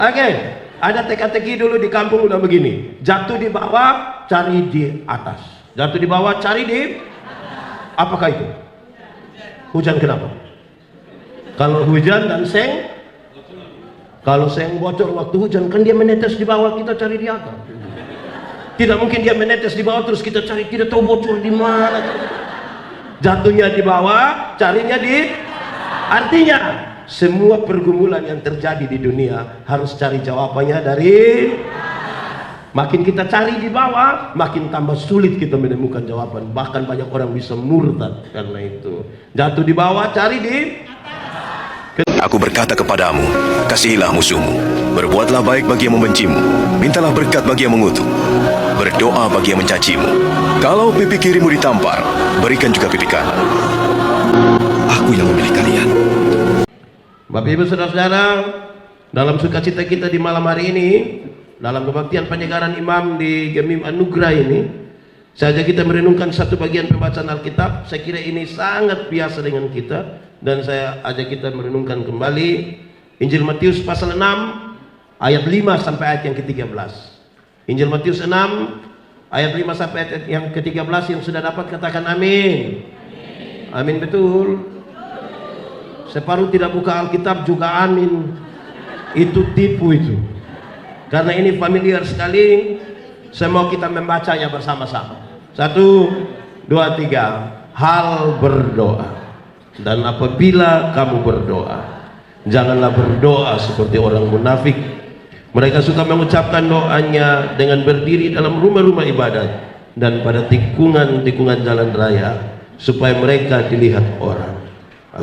Oke, ada teka-teki dulu di kampung udah begini. Jatuh di bawah, cari di atas. Jatuh di bawah, cari di... Apakah itu? Hujan kenapa? Kalau hujan dan seng, kalau seng bocor waktu hujan, kan dia menetes di bawah, kita cari di atas. Tidak mungkin dia menetes di bawah terus kita cari, tidak tahu bocor di mana. Jatuhnya di bawah, carinya di... Artinya semua pergumulan yang terjadi di dunia harus cari jawabannya dari... Makin kita cari di bawah, makin tambah sulit kita menemukan jawaban. Bahkan banyak orang bisa murtad karena itu. Jatuh di bawah, cari di... Aku berkata kepadamu, kasihilah musuhmu, berbuatlah baik bagi yang membencimu, mintalah berkat bagi yang mengutuk, berdoa bagi yang mencacimu. Kalau pipi kirimu ditampar, berikan juga pipi kanan. Aku yang memilih kalian. Bapak Ibu Saudara-saudara, dalam sukacita kita di malam hari ini, dalam kebaktian penyegaran imam di Gemim Anugerah ini, saja kita merenungkan satu bagian pembacaan Alkitab. Saya kira ini sangat biasa dengan kita, dan saya ajak kita merenungkan kembali Injil Matius pasal 6 ayat 5 sampai ayat yang ke-13. Injil Matius 6 ayat 5 sampai ayat yang ke-13. Yang sudah dapat katakan amin. Amin, betul. Separuh tidak buka Alkitab juga amin. Itu tipu itu. Karena ini familiar sekali. Saya mau kita membacanya bersama-sama. 1, 2, 3. Hal berdoa. Dan apabila kamu berdoa, janganlah berdoa seperti orang munafik. Mereka suka mengucapkan doanya dengan berdiri dalam rumah-rumah ibadat dan pada tikungan-tikungan jalan raya, supaya mereka dilihat orang.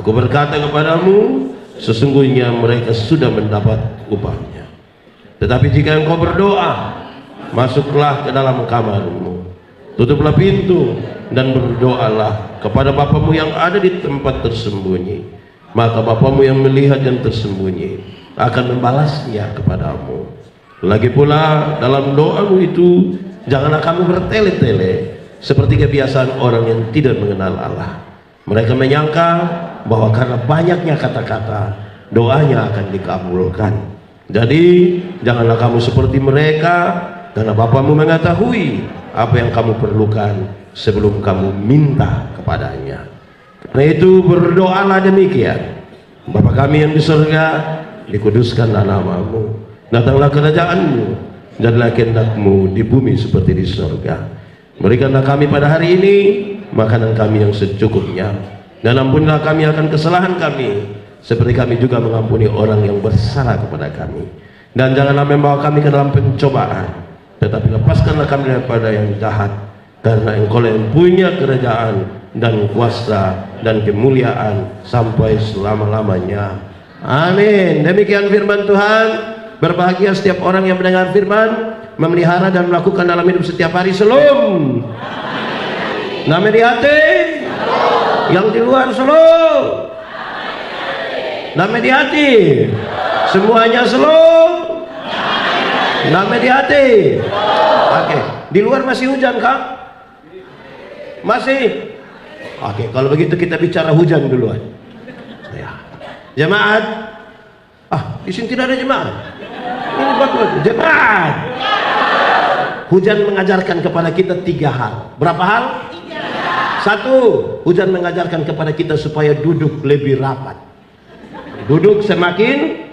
Aku berkata kepadamu, sesungguhnya mereka sudah mendapat upahnya. Tetapi jika engkau berdoa, masuklah ke dalam kamarmu, tutuplah pintu, dan berdoalah kepada Bapamu yang ada di tempat tersembunyi. Maka Bapamu yang melihat yang tersembunyi akan membalasnya kepadamu. Lagi pula dalam doamu itu, janganlah kamu bertele-tele seperti kebiasaan orang yang tidak mengenal Allah. Mereka menyangka bahwa karena banyaknya kata-kata, doanya akan dikabulkan. Jadi janganlah kamu seperti mereka, karena Bapamu mengetahui apa yang kamu perlukan sebelum kamu minta kepadanya. Karena itu berdoalah demikian: Bapa kami yang di surga, dikuduskanlah namamu, datanglah kerajaanmu, jadilah kehendakmu di bumi seperti di surga. Berikanlah kami pada hari ini makanan kami yang secukupnya, dan ampunilah kami akan kesalahan kami, seperti kami juga mengampuni orang yang bersalah kepada kami. Dan janganlah membawa kami ke dalam pencobaan, tetapi lepaskanlah kami daripada yang jahat. Karena Engkau yang punya kerajaan dan kuasa dan kemuliaan sampai selama-lamanya. Amin. Demikian firman Tuhan. Berbahagia setiap orang yang mendengar firman, memelihara dan melakukan dalam hidup setiap hari. Shalom. Namanya di hati, yang di luar shalom. Namanya di hati, semuanya shalom. Namanya di hati. Oke, di luar masih hujan kah? Masih? Oke, kalau begitu kita bicara hujan duluan. Ya. Jemaat. Di sini tidak ada jemaat. Ini buat jemaat. Hujan mengajarkan kepada kita 3 hal. Berapa hal? 1, hujan mengajarkan kepada kita supaya duduk lebih rapat. Duduk semakin.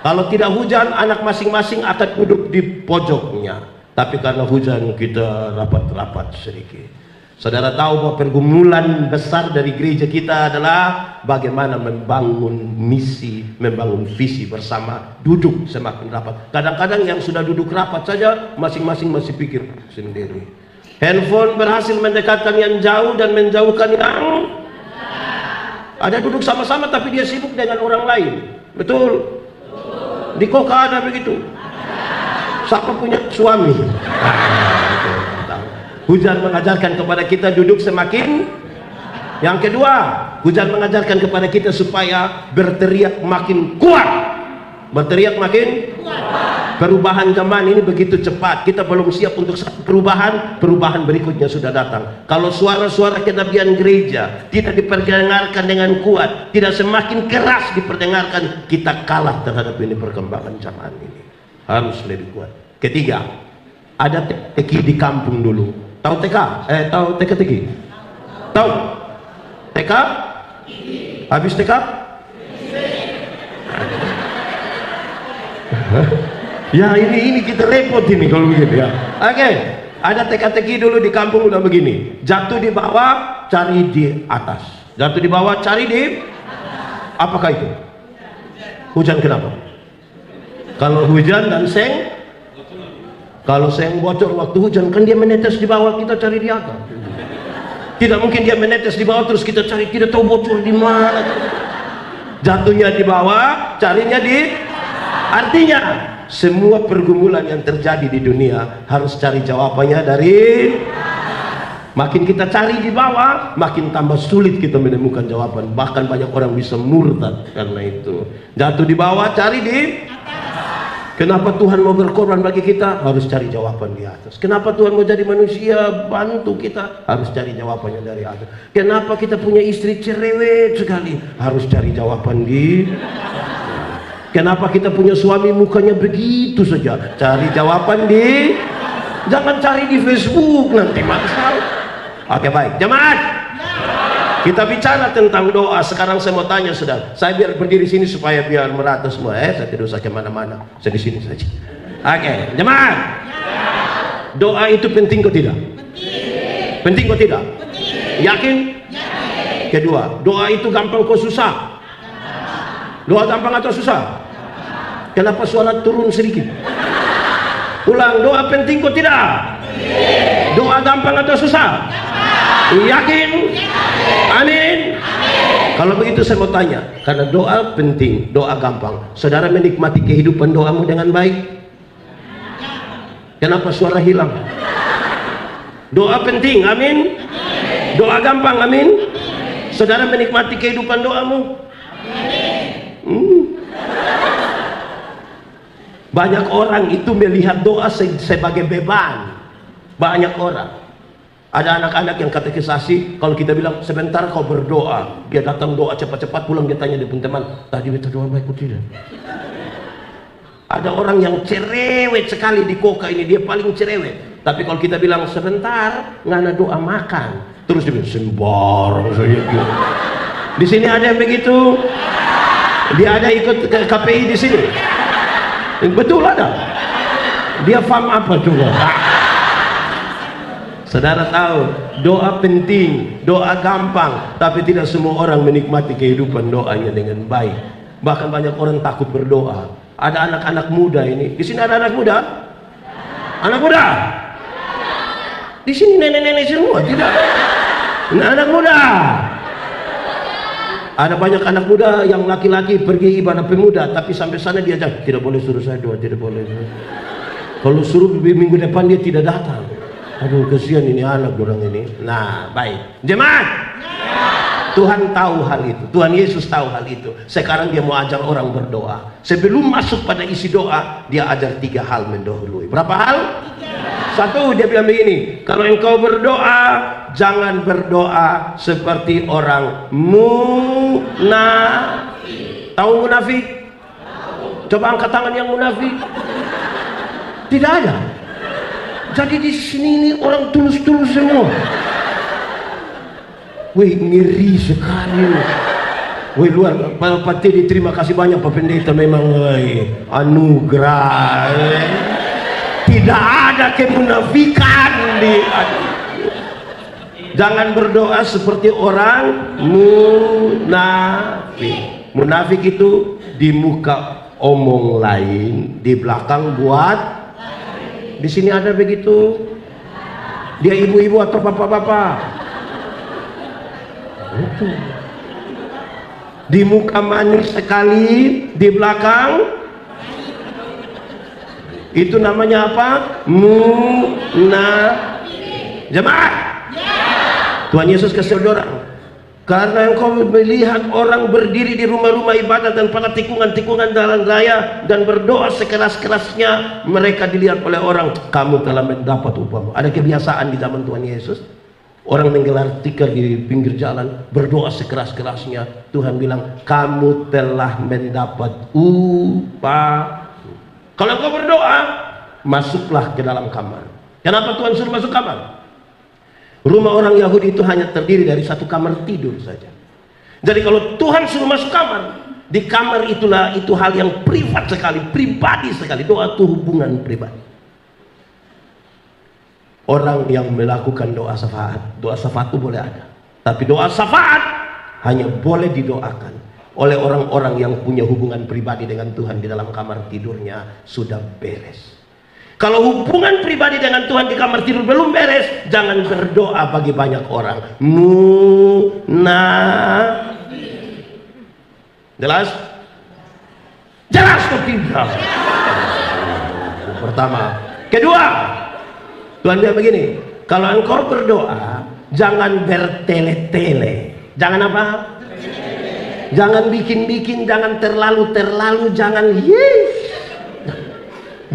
Kalau tidak hujan, anak masing-masing akan duduk di pojoknya. Tapi karena hujan, kita rapat-rapat sedikit. Saudara tahu bahwa pergumulan besar dari gereja kita adalah bagaimana membangun misi, membangun visi bersama, duduk semakin rapat. Kadang-kadang yang sudah duduk rapat saja, masing-masing masih pikir sendiri. Handphone berhasil mendekatkan yang jauh dan menjauhkan yang... Ada duduk sama-sama tapi dia sibuk dengan orang lain. Betul? Di Koka ada begitu. Siapa punya suami? Hujan mengajarkan kepada kita duduk semakin. Yang kedua, hujan mengajarkan kepada kita supaya berteriak makin kuat. Berteriak makin kuat. Perubahan zaman ini begitu cepat, kita belum siap untuk satu perubahan berikutnya sudah datang. Kalau suara-suara kenabian gereja tidak diperdengarkan dengan kuat, tidak semakin keras diperdengarkan, kita kalah terhadap ini perkembangan zaman ini. Harus lebih kuat. Ketiga, ada TK di kampung dulu. Tahu TK? Tahu TK? Tahu? TK? Habis TK? Ya ini kita repot ini kalau begitu ya. Oke, ada TK-TK dulu di kampung udah begini. Jatuh di bawah, cari di atas. Jatuh di bawah, cari di atas. Apakah itu? Hujan kenapa? Kalau hujan dan seng, kalau seng bocor waktu hujan kan dia menetes di bawah, kita cari di atas. Tidak mungkin dia menetes di bawah terus kita cari, tidak tahu bocor di mana. Jatuhnya di bawah, carinya di. Artinya semua pergumulan yang terjadi di dunia harus cari jawabannya dari. Makin kita cari di bawah, makin tambah sulit kita menemukan jawaban. Bahkan banyak orang bisa murtad karena itu. Jatuh di bawah, cari di. Kenapa Tuhan mau berkorban bagi kita? Harus cari jawaban di atas. Kenapa Tuhan mau jadi manusia bantu kita? Harus cari jawabannya dari atas. Kenapa kita punya istri cerewet sekali? Harus cari jawaban di. Kenapa kita punya suami mukanya begitu saja? Cari jawaban di. Jangan cari di Facebook nanti masalah. Oke baik, jemaat. Kita bicara tentang doa. Sekarang saya mau tanya saudara. Saya biar berdiri sini supaya biar merata semua. Saya tidak usah kemana-mana. Saya di sini saja. Oke, jemaat. Doa itu penting atau tidak? Penting. Penting atau tidak? Penting. Yakin? Yakin. Kedua, doa itu gampang atau susah? Doa gampang atau susah? Kenapa suara turun sedikit? Ulang, doa penting atau tidak? Penting. Doa gampang atau susah? Yakin? Amin. Kalau begitu saya mau tanya, karena doa penting, doa gampang. Saudara menikmati kehidupan doamu dengan baik? Kenapa suara hilang? Doa penting, amin. Doa gampang, amin. Saudara menikmati kehidupan doamu? Banyak orang itu melihat doa sebagai beban. Banyak orang. Ada anak-anak yang katekisasi, kalau kita bilang sebentar kau berdoa, dia datang doa cepat-cepat, pulang dia tanya di pun teman, tadi kita doa baik atau tidak? Ada orang yang cerewet sekali di koka ini, dia paling cerewet. Tapi kalau kita bilang sebentar, ngana doa makan, terus dia bilang sembarang saja. Di sini ada yang begitu? Dia ada ikut ke KPI di sini? Betul ada. Dia paham apa juga? Saudara tahu, doa penting, doa gampang, tapi tidak semua orang menikmati kehidupan doanya dengan baik. Bahkan banyak orang takut berdoa. Ada anak-anak muda ini. Di sini ada anak muda? Anak muda? Di sini nenek-nenek semua, tidak? Nah, anak muda. Ada banyak anak muda yang laki-laki pergi ibadah pemuda, tapi sampai sana dia jangan, tidak boleh suruh saya doa, tidak boleh. Kalau suruh minggu depan dia tidak datang. Aduh kesian ini anak orang ini. Nah baik, jemaat. Tuhan tahu hal itu, Tuhan Yesus tahu hal itu. Sekarang dia mau ajar orang berdoa. Sebelum masuk pada isi doa, dia ajar 3 hal mendahului. Berapa hal? 1, dia bilang begini, kalau engkau berdoa, jangan berdoa seperti orang munafik. Tahu munafik? Coba angkat tangan yang munafik. Tidak ada. Jadi di sini ini orang tulus-tulus semua. Wih, ngeri sekali. Wih, luar. Pak Teddy, terima kasih banyak Pak Pendeta, memang anugerah. Tidak ada kemunafikan di. Jangan berdoa seperti orang munafik. Munafik itu di muka omong lain, di belakang buat. Di sini ada begitu. Dia ibu-ibu atau bapak-bapak. Itu. Di muka manis sekali, di belakang itu namanya apa? Munafik. Jemaat. Tuhan Yesus kasih orang. Karena engkau melihat orang berdiri di rumah-rumah ibadat dan pada tikungan-tikungan jalan raya dan berdoa sekeras-kerasnya, mereka dilihat oleh orang, kamu telah mendapat upamu. Ada kebiasaan di zaman Tuhan Yesus, orang menggelar tikar di pinggir jalan, berdoa sekeras-kerasnya. Tuhan bilang, kamu telah mendapat upah. Kalau engkau berdoa, masuklah ke dalam kamar. Kenapa Tuhan suruh masuk kamar? Rumah orang Yahudi itu hanya terdiri dari satu kamar tidur saja. Jadi kalau Tuhan suruh masuk kamar, di kamar itulah itu hal yang privat sekali, pribadi sekali. Doa itu hubungan pribadi. Orang yang melakukan doa syafaat itu boleh ada. Tapi doa syafaat hanya boleh didoakan oleh orang-orang yang punya hubungan pribadi dengan Tuhan di dalam kamar tidurnya sudah beres. Kalau hubungan pribadi dengan Tuhan di kamar tidur belum beres, jangan berdoa bagi banyak orang. Jelas? Jelas atau tidak? Pertama. Kedua, Tuhan bilang begini, kalau engkau berdoa, jangan bertele-tele. Jangan apa? Jangan bikin-bikin, jangan terlalu, jangan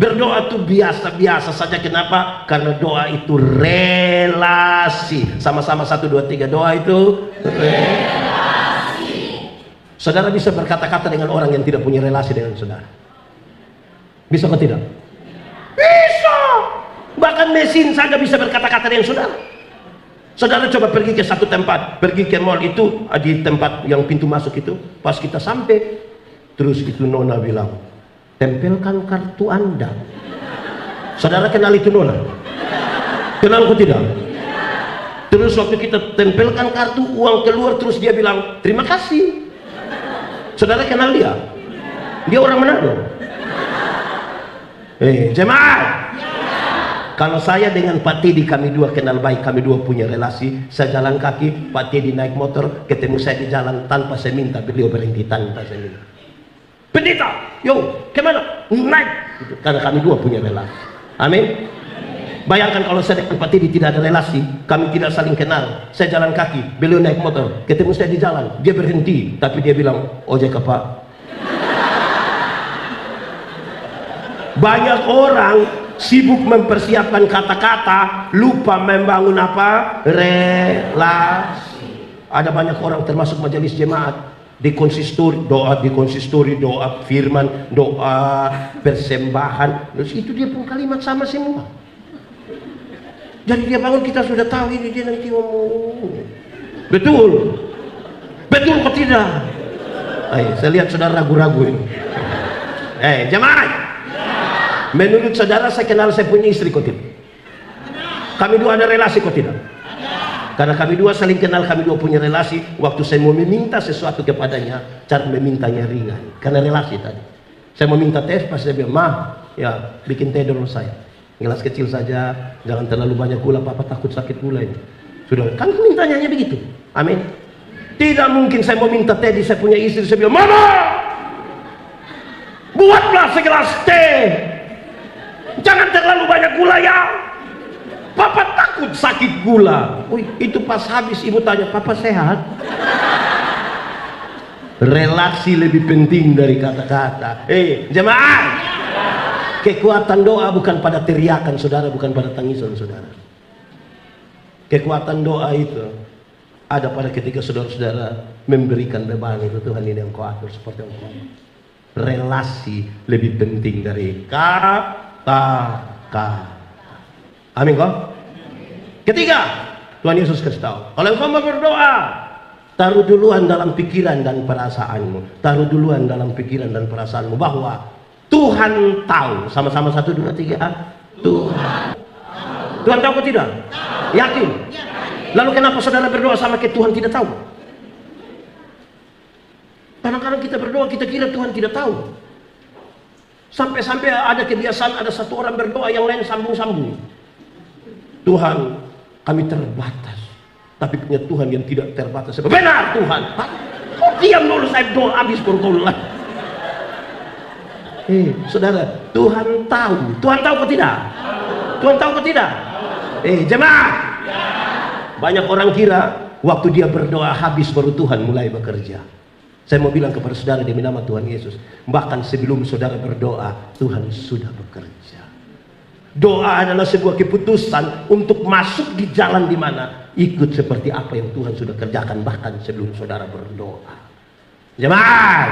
berdoa itu biasa-biasa saja. Kenapa? Karena doa itu relasi. Sama-sama 1, 2, 3. Doa itu relasi. Saudara bisa berkata-kata dengan orang yang tidak punya relasi dengan saudara? Bisa atau tidak? Bisa. Bahkan mesin saja bisa berkata-kata dengan saudara. Saudara coba pergi ke satu tempat, pergi ke mall itu, di tempat yang pintu masuk itu, pas kita sampai, terus itu nona bilang, tempelkan kartu Anda. Saudara kenal itu nona? Kenal atau tidak? Terus waktu kita tempelkan kartu, uang keluar, terus dia bilang terima kasih. Saudara kenal dia? Dia orang Manado. Jemaat, kalau saya dengan Pak Teddy, kami dua kenal baik, kami dua punya relasi. Saya jalan kaki, Pak Teddy naik motor, ketemu saya di jalan tanpa saya minta, beliau berhenti tanpa saya minta. Pendeta, yo, kemana? Naik. Gitu. Karena kami dua punya relasi. Amin. Bayangkan kalau saya dengan Pak Teddy tidak ada relasi, kami tidak saling kenal. Saya jalan kaki, beliau naik motor, ketemu saya di jalan, dia berhenti, tapi dia bilang, ojek Pak. Banyak orang sibuk mempersiapkan kata-kata, lupa membangun apa? Relasi. Ada banyak orang termasuk majelis jemaat di konsistori, doa firman, doa persembahan, terus itu dia pun kalimat sama semua. Jadi dia bangun, kita sudah tahu ini dia nanti ngomong. Betul kok tidak? Saya lihat saudara ragu-ragu ini. Jemaat, menurut saudara saya kenal saya punya istri kok tidak? Kami dua ada relasi kok tidak? Karena kami dua saling kenal, kami dua punya relasi. Waktu saya mau meminta sesuatu kepadanya, cara memintanya ringan, karena relasi tadi. Saya mau minta teh, pas dia bilang, "Mah, ya bikin teh dulu saya. Gelas kecil saja, jangan terlalu banyak gula, papa takut sakit gula ini." Sudah, kan mintanya hanya begitu. Amin. Tidak mungkin saya mau minta teh, saya punya istri, saya bilang, "Mama, buatlah segelas teh. Jangan terlalu banyak gula ya. Papa takut sakit gula." Itu pas habis ibu tanya, "Papa sehat?" Relasi lebih penting dari kata-kata. Jemaat, kekuatan doa bukan pada teriakan saudara, bukan pada tangisan saudara. Kekuatan doa itu ada pada ketika saudara-saudara memberikan beban itu, Tuhan ini yang kau atur seperti yang kau. Relasi lebih penting dari kata-kata. Amin kok? Ketiga, Tuhan Yesus kasih tahu, kalau engkau mau berdoa, taruh duluan dalam pikiran dan perasaanmu. Taruh duluan dalam pikiran dan perasaanmu bahwa Tuhan tahu. Sama-sama 1, 2, 3. Tuhan tahu atau tidak? Yakin? Lalu kenapa saudara berdoa sama ke Tuhan tidak tahu? Kadang-kadang kita berdoa, kita kira Tuhan tidak tahu. Sampai-sampai ada kebiasaan, ada satu orang berdoa, yang lain sambung-sambung. Tuhan, kami terbatas, tapi punya Tuhan yang tidak terbatas. Benar Tuhan. Kok diam dulu, saya doa habis baru lagi. Saudara, Tuhan tahu. Tuhan tahu atau tidak? Tuhan tahu atau tidak? Jemaat, banyak orang kira Waktu dia berdoa habis baru Tuhan mulai bekerja. Saya mau bilang kepada saudara demi nama Tuhan Yesus, bahkan sebelum saudara berdoa, Tuhan sudah bekerja. Doa adalah sebuah keputusan untuk masuk di jalan di mana ikut seperti apa yang Tuhan sudah kerjakan bahkan sebelum saudara berdoa. Jemaat,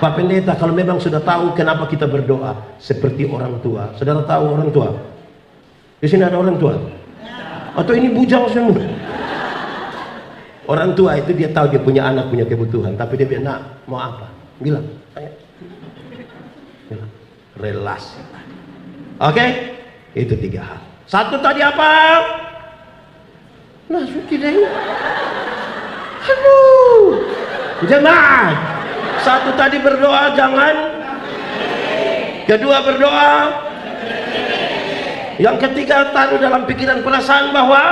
Pak Pendeta, kalau memang sudah tahu kenapa kita berdoa seperti orang tua. Saudara tahu orang tua? Di sini ada orang tua? Atau ini bujang semua? Orang tua itu dia tahu dia punya anak punya kebutuhan, tapi dia bilang, "Nak, mau apa?" Bilang, "Ayo." Bilang, relasi. Oke? Itu 3 hal. Satu tadi apa? Nah, suci deh. Aduh. Jemaat. Satu tadi berdoa jangan. Kedua berdoa. Yang ketiga taruh dalam pikiran perasaan bahwa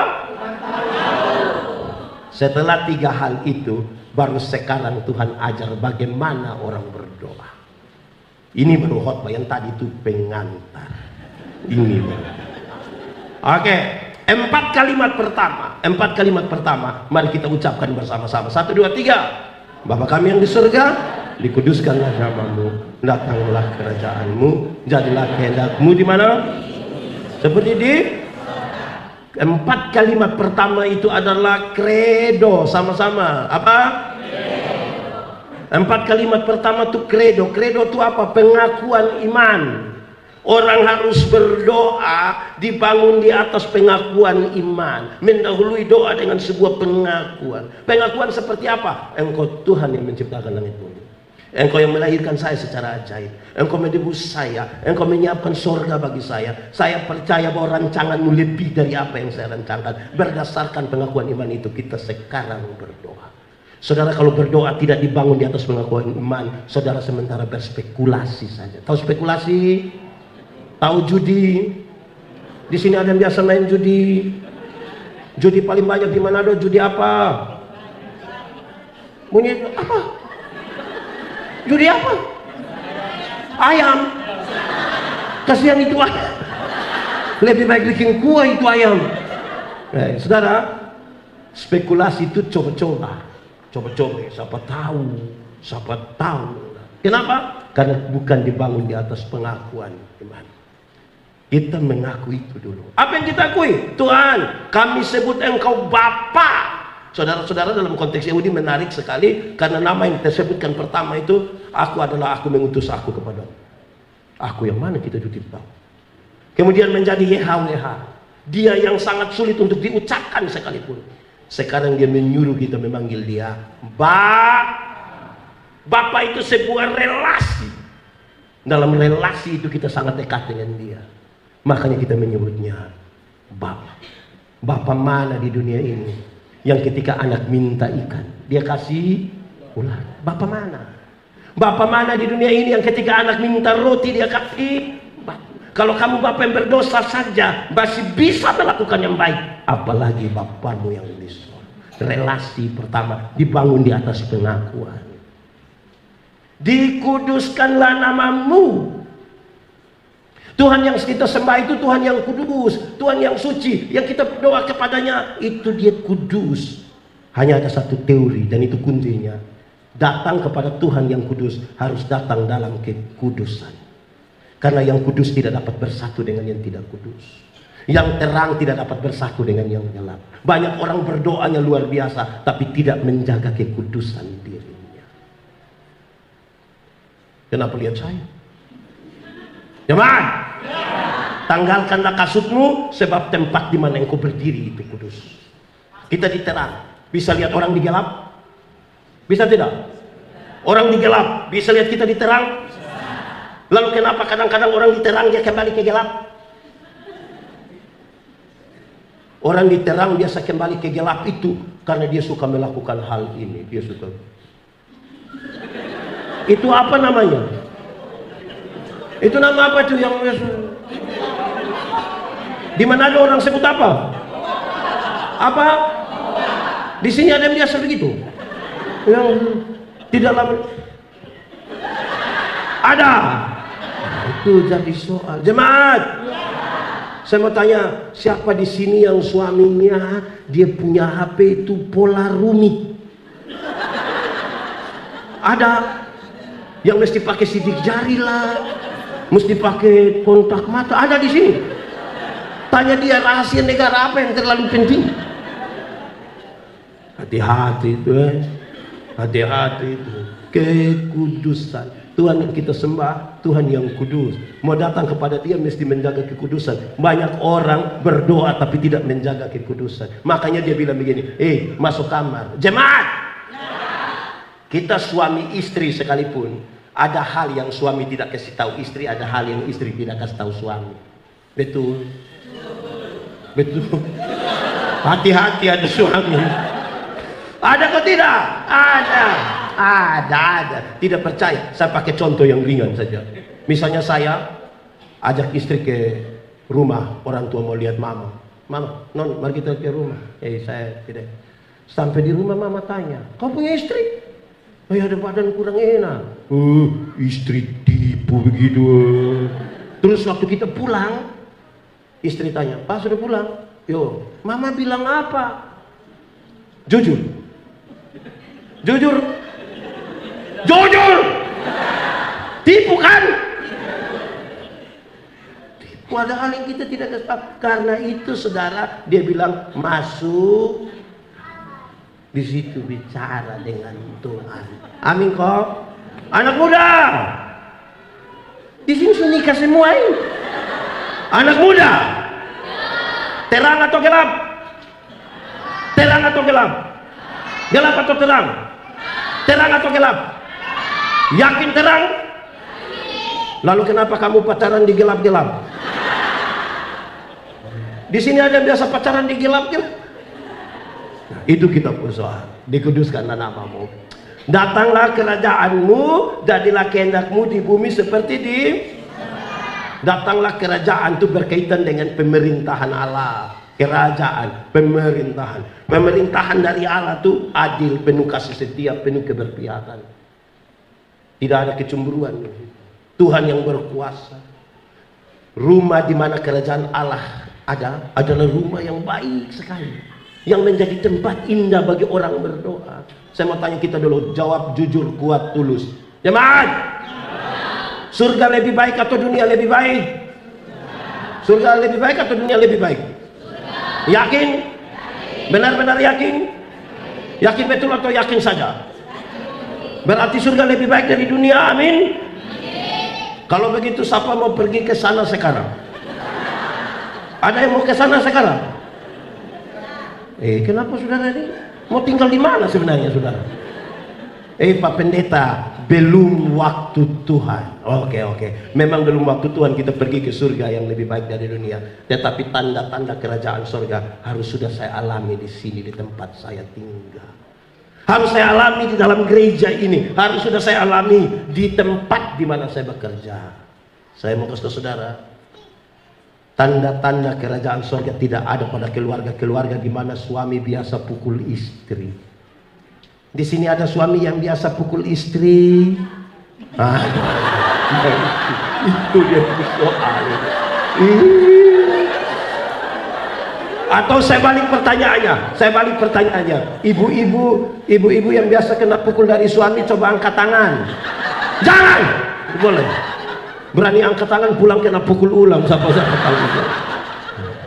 setelah 3 hal itu baru sekarang Tuhan ajar bagaimana orang berdoa. Ini baru khotbah, yang tadi itu pengantar. Ini baru. Oke, 4 kalimat pertama mari kita ucapkan bersama-sama. 1, 2, 3. Bapa kami yang di surga, dikuduskanlah namamu, datanglah kerajaanmu, jadilah kehendakmu di mana? Seperti di 4 kalimat pertama itu adalah credo, sama-sama. Apa? 4 kalimat pertama itu credo. Credo itu apa? Pengakuan iman. Orang harus berdoa dibangun di atas pengakuan iman. Mendahului doa dengan sebuah pengakuan. Pengakuan seperti apa? Engkau Tuhan yang menciptakan langit bumi. Engkau yang melahirkan saya secara ajaib. Engkau menebus saya. Engkau menyiapkan surga bagi saya. Saya percaya bahwa rancanganmu lebih dari apa yang saya rancangkan. Berdasarkan pengakuan iman itu kita sekarang berdoa. Saudara, kalau berdoa tidak dibangun di atas pengakuan iman, saudara sementara berspekulasi saja. Tahu spekulasi? Tahu judi? Di sini ada yang biasa main judi. Judi paling banyak di Manado. Judi apa? Bunyi apa? Judi apa? Ayam. Kasihan itu ayam. Lebih baik bikin kue itu ayam. Saudara, spekulasi itu coba-coba. Coba-coba. Siapa tahu. Kenapa? Karena bukan dibangun di atas pengakuan iman. Kita mengaku itu dulu. Apa yang kita akui? Tuhan, kami sebut Engkau Bapa. Saudara-saudara, dalam konteks Yahudi menarik sekali, karena nama yang tersebutkan pertama itu, aku mengutus aku kepada aku yang mana kita titip tahu. Kemudian menjadi YHWH, dia yang sangat sulit untuk diucapkan sekalipun. Sekarang dia menyuruh kita memanggil dia Bapa. Itu sebuah relasi. Dalam relasi itu kita sangat dekat dengan dia. Makanya kita menyebutnya Bapa. Bapa mana di dunia ini yang ketika anak minta ikan, dia kasih ular? Bapa mana? Bapa mana di dunia ini yang ketika anak minta roti, dia kasih batu? Kalau kamu Bapa yang berdosa saja masih bisa melakukan yang baik, apalagi Bapamu yang di surga. Relasi pertama dibangun di atas pengakuan. Dikuduskanlah namamu. Tuhan yang kita sembah itu Tuhan yang kudus, Tuhan yang suci, yang kita berdoa kepadanya itu dia kudus. Hanya ada satu teori dan itu kuncinya. Datang kepada Tuhan yang kudus harus datang dalam kekudusan. Karena yang kudus tidak dapat bersatu dengan yang tidak kudus. Yang terang tidak dapat bersatu dengan yang gelap. Banyak orang berdoanya luar biasa tapi tidak menjaga kekudusan dirinya. Kenapa lihat saya? Jemaat, tanggalkanlah kasutmu sebab tempat di mana engkau berdiri itu kudus. Kita di terang, bisa lihat orang di gelap? Bisa tidak? Orang di gelap bisa lihat kita di terang? Lalu kenapa kadang-kadang orang di terang dia kembali ke gelap? Orang di terang biasa kembali ke gelap itu karena dia suka melakukan hal ini. Dia suka. Itu apa namanya? Itu nama apa itu yang di mana ada orang sebut apa? Apa? Di sini ada yang biasa begitu. Yang di dalam ada. Itu jadi soal. Jemaat, Saya mau tanya, siapa di sini yang suaminya dia punya HP itu pola rumit? Ada yang mesti pakai sidik jari lah, mesti pakai kontak mata. Ada di sini. Tanya dia rahasia negara apa yang terlalu penting. Hati-hati itu, hati-hati itu. Kekudusan. Tuhan yang kita sembah, Tuhan yang kudus. Mau datang kepada dia mesti menjaga kekudusan. Banyak orang berdoa tapi tidak menjaga kekudusan. Makanya dia bilang begini, masuk kamar. Jemaat, kita suami istri sekalipun, ada hal yang suami tidak kasih tahu istri, ada hal yang istri tidak kasih tahu suami. Betul? Betul. Hati-hati ada suami. Ada kok tidak? Ada. Tidak percaya? Saya pakai contoh yang ringan saja. Misalnya saya ajak istri ke rumah orang tua mau lihat mama. Mama, non, mari kita ke rumah. Saya tidak. Sampai di rumah mama tanya, kau punya istri? Ada badan kurang enak. Istri tipu begitu. Terus waktu kita pulang, istri tanya, Pak sudah pulang? Yo, mama bilang apa? Jujur. Jujur. Jujur. Tipu kan? Tipu, ada hal yang kita tidak tahu. Karena itu saudara, dia bilang masuk. Di situ bicara dengan Tuhan. Amin kok. Anak muda. Di sini nikah semua ini. Anak muda. Terang atau gelap? Terang atau gelap? Gelap atau terang? Terang atau gelap? Yakin terang? Lalu kenapa kamu pacaran di gelap-gelap? Di sini ada yang biasa pacaran di gelap-gelap. Nah, itu kita bersoal. Dikuduskanlah namamu. Datanglah kerajaanmu, jadilah kehendakmu di bumi seperti di. Datanglah kerajaan itu berkaitan dengan pemerintahan Allah. Kerajaan, pemerintahan. Pemerintahan dari Allah itu adil, penuh kasih setia, penuh keberpihakan. Tidak ada kecemburuan. Tuhan yang berkuasa. Rumah di mana kerajaan Allah ada adalah rumah yang baik sekali, yang menjadi tempat indah bagi orang berdoa. Saya mau tanya kita dulu, jawab jujur, kuat, tulus. Jemaat, surga lebih baik atau dunia lebih baik? Surga lebih baik atau dunia lebih baik? Yakin? Benar-benar yakin? Yakin betul atau yakin saja? Berarti surga lebih baik dari dunia, amin? Kalau begitu siapa mau pergi ke sana sekarang? Ada yang mau ke sana sekarang? Kenapa saudara ini? Mau tinggal di mana sebenarnya saudara? Pak Pendeta, belum waktu Tuhan. Oke. Memang belum waktu Tuhan kita pergi ke surga yang lebih baik dari dunia. Tetapi tanda-tanda kerajaan surga harus sudah saya alami di sini, di tempat saya tinggal. Harus saya alami di dalam gereja ini. Harus sudah saya alami di tempat di mana saya bekerja. Saya mau kasih saudara, tanda-tanda kerajaan surga tidak ada pada keluarga-keluarga di mana suami biasa pukul istri. Di sini ada suami yang biasa pukul istri. Itu dia soal. Atau saya balik pertanyaannya. Ibu-ibu yang biasa kena pukul dari suami, coba angkat tangan. Jangan. Boleh. Berani angkat tangan, pulang kena pukul ulang. Siapa tahu.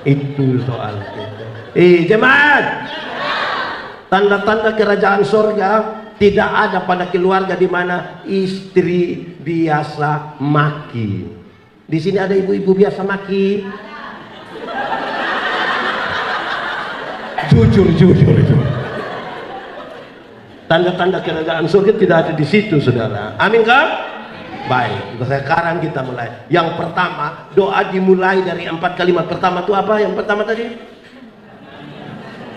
Itu soal kita. Jemaat. Tanda-tanda kerajaan surga tidak ada pada keluarga di mana istri biasa maki. Di sini ada ibu-ibu biasa maki. Jujur. Tanda-tanda kerajaan surga tidak ada di situ, saudara. Amin kah? Baik, sekarang kita mulai. Yang pertama, doa dimulai dari 4 kalimat. Pertama itu apa? Yang pertama tadi?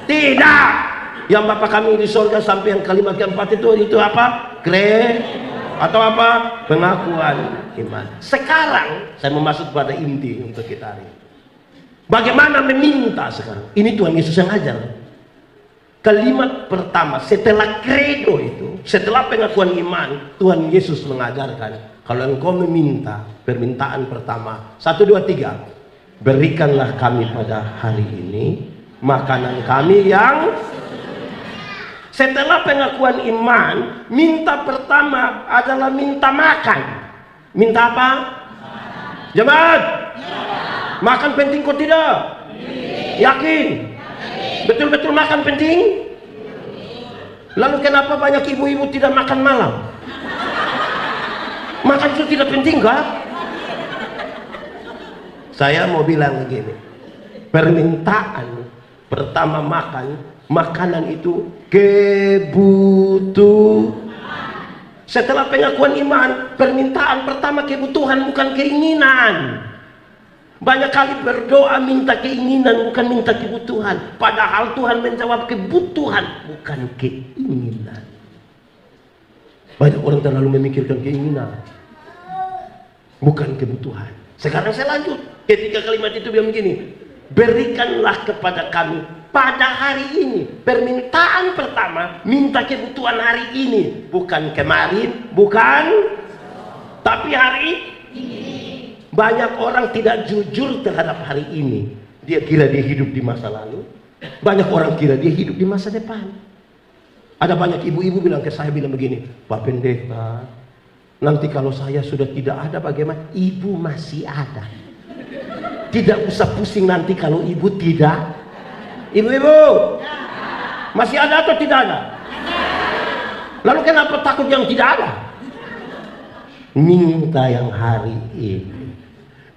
Tidak. Yang Bapa kami di surga sampai yang kalimat keempat itu apa? Atau apa? Pengakuan iman. Sekarang saya mau masuk pada inti untuk kita hari ini. Bagaimana meminta sekarang? Ini Tuhan Yesus yang ajar. Kalimat pertama setelah kredo itu, setelah pengakuan iman, Tuhan Yesus mengajarkan kalau engkau meminta, permintaan pertama 1, 2, 3 berikanlah kami pada hari ini makanan kami yang. Setelah pengakuan iman, minta pertama adalah minta makan. Minta apa? Jemaat, makan penting kok tidak? Yakin? Betul-betul makan penting? Lalu kenapa banyak ibu-ibu tidak makan malam? Makan itu tidak penting kah? Saya mau bilang begini, permintaan pertama makanan itu kebutuhan. Setelah pengakuan iman, permintaan pertama kebutuhan, bukan keinginan. Banyak kali berdoa minta keinginan, bukan minta kebutuhan. Padahal Tuhan menjawab kebutuhan, bukan keinginan. Banyak orang terlalu memikirkan keinginan, bukan kebutuhan. Sekarang saya lanjut. Ketika kalimat itu bilang begini, berikanlah kepada kami pada hari ini. Permintaan pertama, minta kebutuhan hari ini, bukan kemarin, bukan, tapi hari ini. Banyak orang tidak jujur terhadap hari ini. Dia kira dia hidup di masa lalu. Banyak orang kira dia hidup di masa depan. Ada banyak ibu-ibu bilang ke saya, bilang begini, Pak Pendeta, nanti kalau saya sudah tidak ada bagaimana? Ibu masih ada. Tidak usah pusing nanti kalau ibu tidak. Ibu-ibu masih ada atau tidak ada? Lalu kenapa takut yang tidak ada? Minta yang hari ini.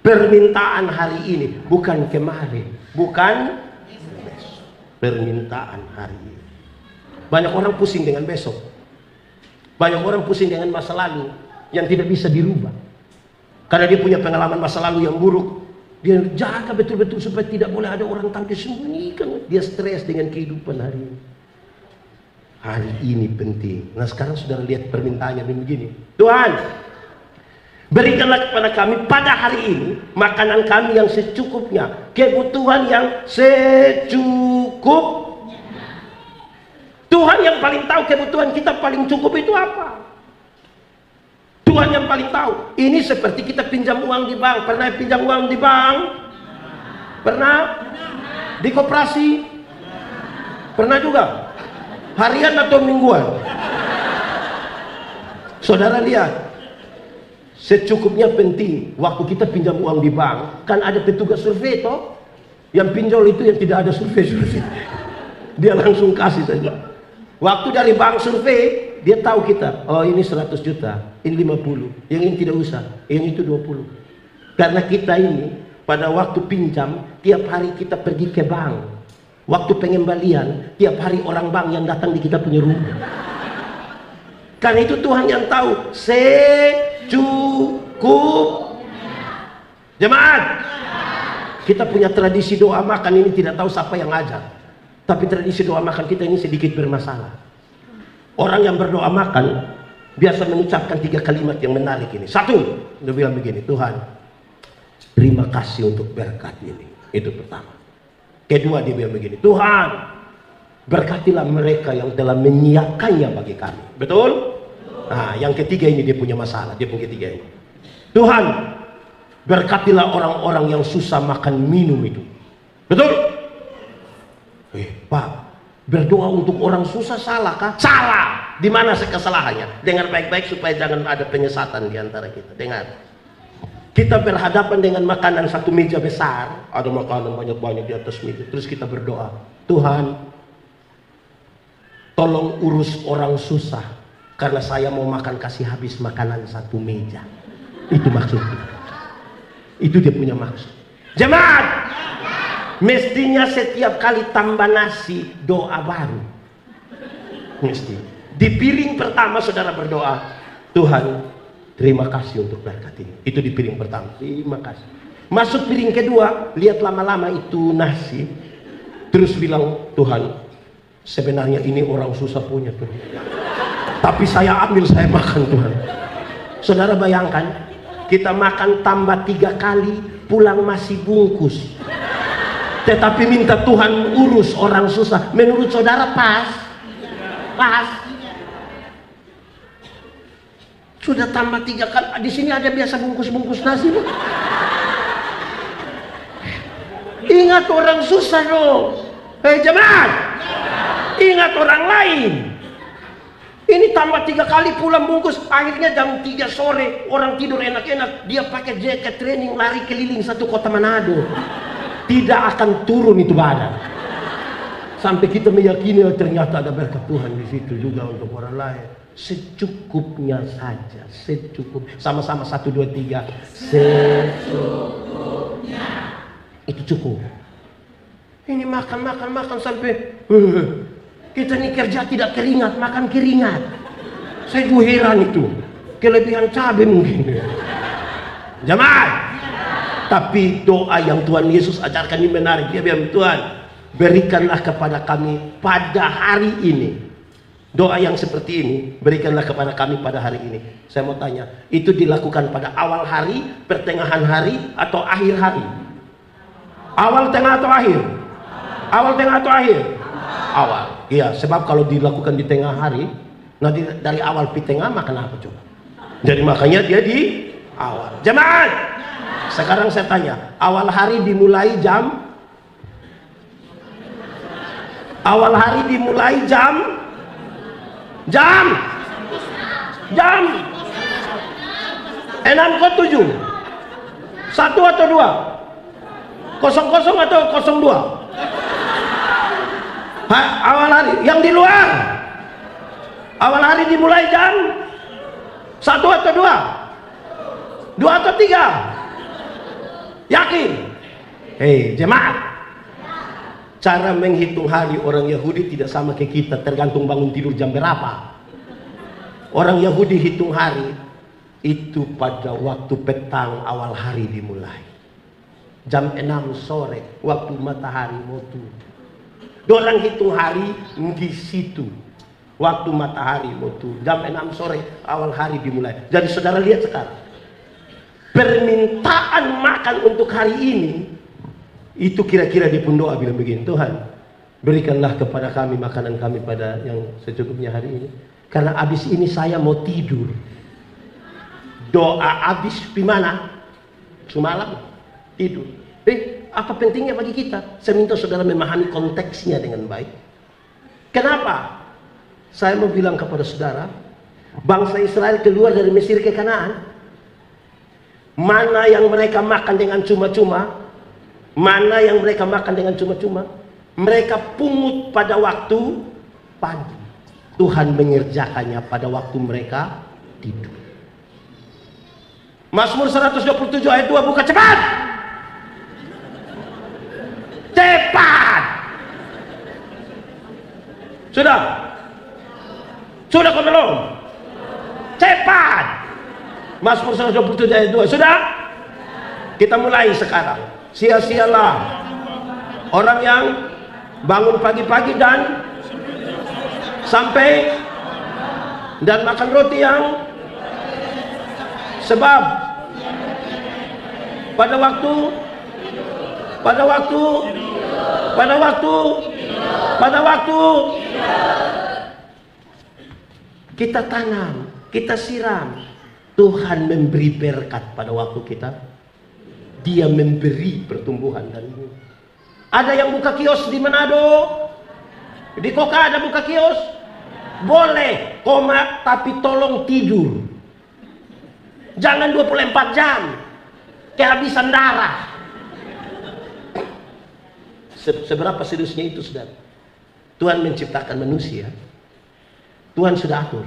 Permintaan hari ini, bukan kemarin, bukan besok. Permintaan hari ini. Banyak orang pusing dengan besok. Banyak orang pusing dengan masa lalu yang tidak bisa dirubah. Karena dia punya pengalaman masa lalu yang buruk. Dia jaga betul-betul supaya tidak boleh ada orang tahu, dia sembunyikan. Dia stres dengan kehidupan hari ini. Hari ini penting. Nah sekarang saudara lihat permintaannya begini. Tuhan, berikanlah kepada kami pada hari ini makanan kami yang secukupnya, kebutuhan yang secukupnya. Tuhan yang paling tahu kebutuhan kita paling cukup itu apa. Tuhan yang paling tahu. Ini seperti kita pinjam uang di bank. Pernah pinjam uang di bank? Pernah? Di koperasi? Pernah juga? Harian atau mingguan? Saudara lihat, secukupnya penting. Waktu kita pinjam uang di bank, kan ada petugas survei toh? Yang pinjol itu yang tidak ada survei. Dia langsung kasih saja. Waktu dari bank survei, dia tahu kita, oh ini 100 juta, ini 50, yang ini tidak usah, yang itu 20. Karena kita ini pada waktu pinjam, tiap hari kita pergi ke bank. Waktu pengembalian, tiap hari orang bank yang datang di kita punya rumah. Karena itu Tuhan yang tahu secukup. Jemaat, kita punya tradisi doa makan ini, tidak tahu siapa yang ajar. Tapi tradisi doa makan kita ini sedikit bermasalah. Orang yang berdoa makan biasa mengucapkan 3 kalimat yang menarik ini. 1, dia bilang begini, Tuhan, terima kasih untuk berkat ini. Itu pertama. Kedua, dia bilang begini, Tuhan, berkatilah mereka yang telah menyiapkannya bagi kami. Betul? Nah, yang ketiga ini dia punya masalah. Dia punya ketiga ini. Tuhan, berkatilah orang-orang yang susah makan minum itu. Betul? Pak, berdoa untuk orang susah salah kah? Salah. Di mana kesalahannya? Dengar baik-baik supaya jangan ada penyesatan di antara kita. Dengar. Kita berhadapan dengan makanan satu meja besar, ada makanan banyak-banyak di atas meja. Terus kita berdoa, Tuhan, tolong urus orang susah, karena saya mau makan kasih habis makanan satu meja. Itu maksudnya. Itu dia punya maksud. Jemaat, mestinya setiap kali tambah nasi doa baru. Mesti. Di piring pertama saudara berdoa, Tuhan, terima kasih untuk berkat ini. Itu di piring pertama. Terima kasih. Masuk piring kedua, lihat lama-lama itu nasi. Terus bilang, Tuhan, sebenarnya ini orang susah punya Tuhan. Tapi saya ambil, saya makan Tuhan. Saudara bayangkan, kita makan tambah 3 kali, pulang masih bungkus. Tetapi minta Tuhan urus orang susah. Menurut saudara pas? Pas. Sudah tambah 3 kali. Di sini ada biasa bungkus-bungkus nasi. Ingat orang susah dong. Hei jemaat, ingat orang lain. Ini tambah 3 kali pulang bungkus. Akhirnya jam 3 sore orang tidur enak-enak. Dia pakai jaket training lari keliling satu kota Manado. Tidak akan turun itu badan. Sampai kita meyakini ternyata ada berkat Tuhan di situ juga untuk orang lain. Secukupnya saja, secukup. Sama-sama 1, 2, 3. Secukupnya. Itu cukup. Ini makan sampai kita nih kerja tidak keringat, makan keringat. Saya juga heran itu. Kelebihan cabai mungkin. Jemaat. Tapi doa yang Tuhan Yesus ajarkan ini menarik. Dia bilang, Tuhan, berikanlah kepada kami pada hari ini. Doa yang seperti ini, berikanlah kepada kami pada hari ini. Saya mau tanya, itu dilakukan pada awal hari, pertengahan hari, atau akhir hari? Awal, tengah, atau akhir? Awal, tengah, atau akhir? Awal. Iya, sebab kalau dilakukan di tengah hari, nanti dari awal ke tengah makan apa coba? Jadi makanya dia di awal. Jemaat, sekarang saya tanya, awal hari dimulai jam? Awal hari dimulai jam 6 ke 7? 1 atau 2? 00 atau 02? Awal hari yang di luar. Awal hari dimulai jam 1 atau 2? 2 atau 3? Yakin? Hei jemaat, cara menghitung hari orang Yahudi tidak sama kayak kita, tergantung bangun tidur jam berapa. Orang Yahudi hitung hari itu pada waktu petang awal hari dimulai. Jam 6 sore waktu matahari mau turun. Dorang hitung hari di situ. Waktu matahari mau turun. Jam 6 sore awal hari dimulai. Jadi saudara lihat sekarang. Permintaan makan untuk hari ini itu kira-kira di pun doa bilang begini, Tuhan berikanlah kepada kami makanan kami pada yang secukupnya hari ini, karena abis ini saya mau tidur. Doa abis di mana? Semalam tidur. Apa pentingnya bagi kita? Saya minta saudara memahami konteksnya dengan baik. Kenapa? Saya mau bilang kepada saudara, bangsa Israel keluar dari Mesir ke Kanaan. Mana yang mereka makan dengan cuma-cuma? Mana yang mereka makan dengan cuma-cuma? Mereka pungut pada waktu pagi. Tuhan mengerjakannya pada waktu mereka tidur. Mazmur 127 ayat 2, buka cepat. Cepat. Sudah? Sudah kau belum? Cepat. Mazmur 127 ayat 2. Sudah? Kita mulai sekarang. Sia-sialah orang yang bangun pagi-pagi dan sampai dan makan roti yang sebab pada waktu kita tanam, kita siram, Tuhan memberi berkat pada waktu kita. Dia memberi pertumbuhan dan ini. Ada yang buka kios di Manado, di Koka ada buka kios, boleh, tapi tolong tidur. Jangan 24 jam, kehabisan darah. Seberapa seriusnya itu, saudara? Tuhan menciptakan manusia, Tuhan sudah atur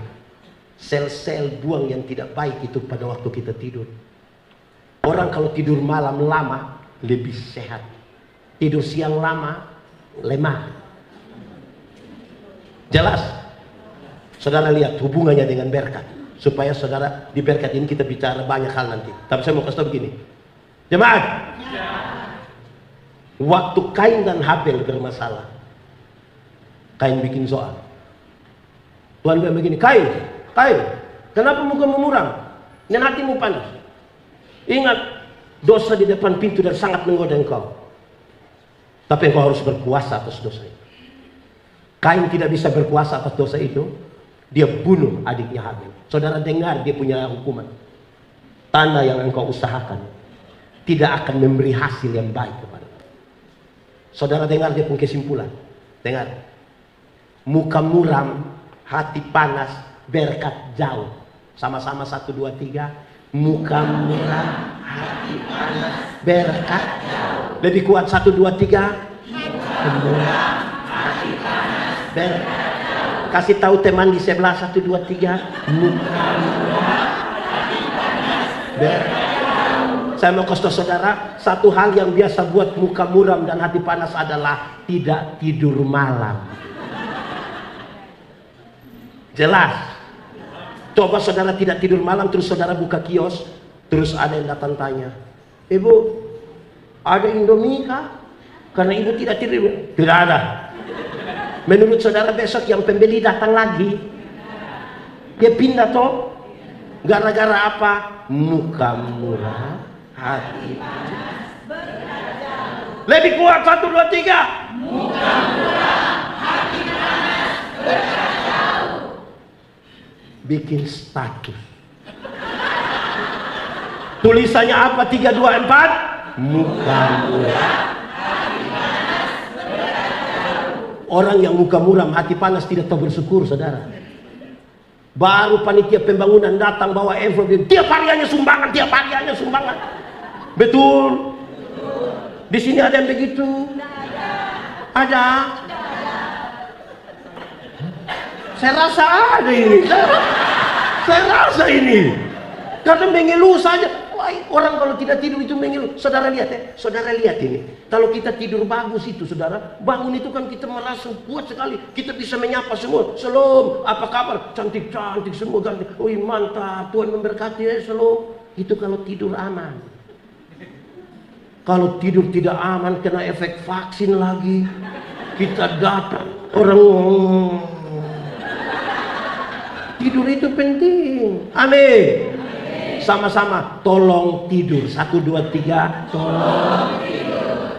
sel-sel buang yang tidak baik itu pada waktu kita tidur. Orang kalau tidur malam lama lebih sehat, tidur siang lama lemah. Jelas? Saudara lihat hubungannya dengan berkat. Supaya saudara di berkat ini kita bicara banyak hal nanti. Tapi saya mau kasih tahu begini, jemaat. Waktu Kain dan Habel bermasalah, Kain bikin soal. Tuhan bilang begini, Kain, kenapa mukamu muram dan hatimu panas? Ingat, dosa di depan pintu dan sangat menggoda engkau. Tapi engkau harus berkuasa atas dosa itu. Kain tidak bisa berkuasa atas dosa itu. Dia bunuh adiknya Habel. Saudara dengar dia punya hukuman. Tanah yang engkau usahakan tidak akan memberi hasil yang baik kepada. Saudara dengar dia punya kesimpulan. Dengar. Muka muram, hati panas, berkat jauh. Sama-sama 1, 2, 3. Muka muram, hati panas, berkat jauh. Lebih kuat 1, 2, 3. Muka muram, hati panas, berkat jauh. Kasih tahu teman di sebelah 1, 2, 3. Muka muram, hati panas, berkat jauh. Saya mau kasih tahu saudara, satu hal yang biasa buat muka muram dan hati panas adalah tidak tidur malam. Jelas. Coba saudara tidak tidur malam, terus saudara buka kios, terus ada yang datang tanya, "Ibu, ada Indomie kah? Karena ibu tidak tidur." Tidak ada. Menurut saudara besok yang pembeli datang lagi, dia pindah toh? Gara-gara apa? Muka murah, hati panas, lebih kuat 1, 2, 3. Muka murah, hati panas, berkat jauh. Bikin status. Tulisannya apa? 3, 2, 4. Muka murah, hati panas, berkat jauh. Orang yang muka muram, hati panas tidak tahu bersyukur, saudara. Baru panitia pembangunan datang bawa envelope, tiap hariannya sumbangan, tiap hariannya sumbangan. Betul. Di sini ada yang begitu? Ada. Saya rasa ada ini. Saya rasa ini. Karena mengeluh saja. Wah, orang kalau tidak tidur itu mengeluh. Saudara lihat ya. Saudara lihat ini. Kalau kita tidur bagus itu, saudara, bangun itu kan kita merasa kuat sekali. Kita bisa menyapa semua. Shalom, apa kabar? Cantik-cantik semua ganti. Wih, mantap. Tuhan memberkati ya, shalom. Itu kalau tidur aman. Kalau tidur tidak aman, kena efek vaksin lagi. Kita datang, orang tidur itu penting. Amin. Sama-sama, tolong tidur. 1, 2, 3. Tolong tidur.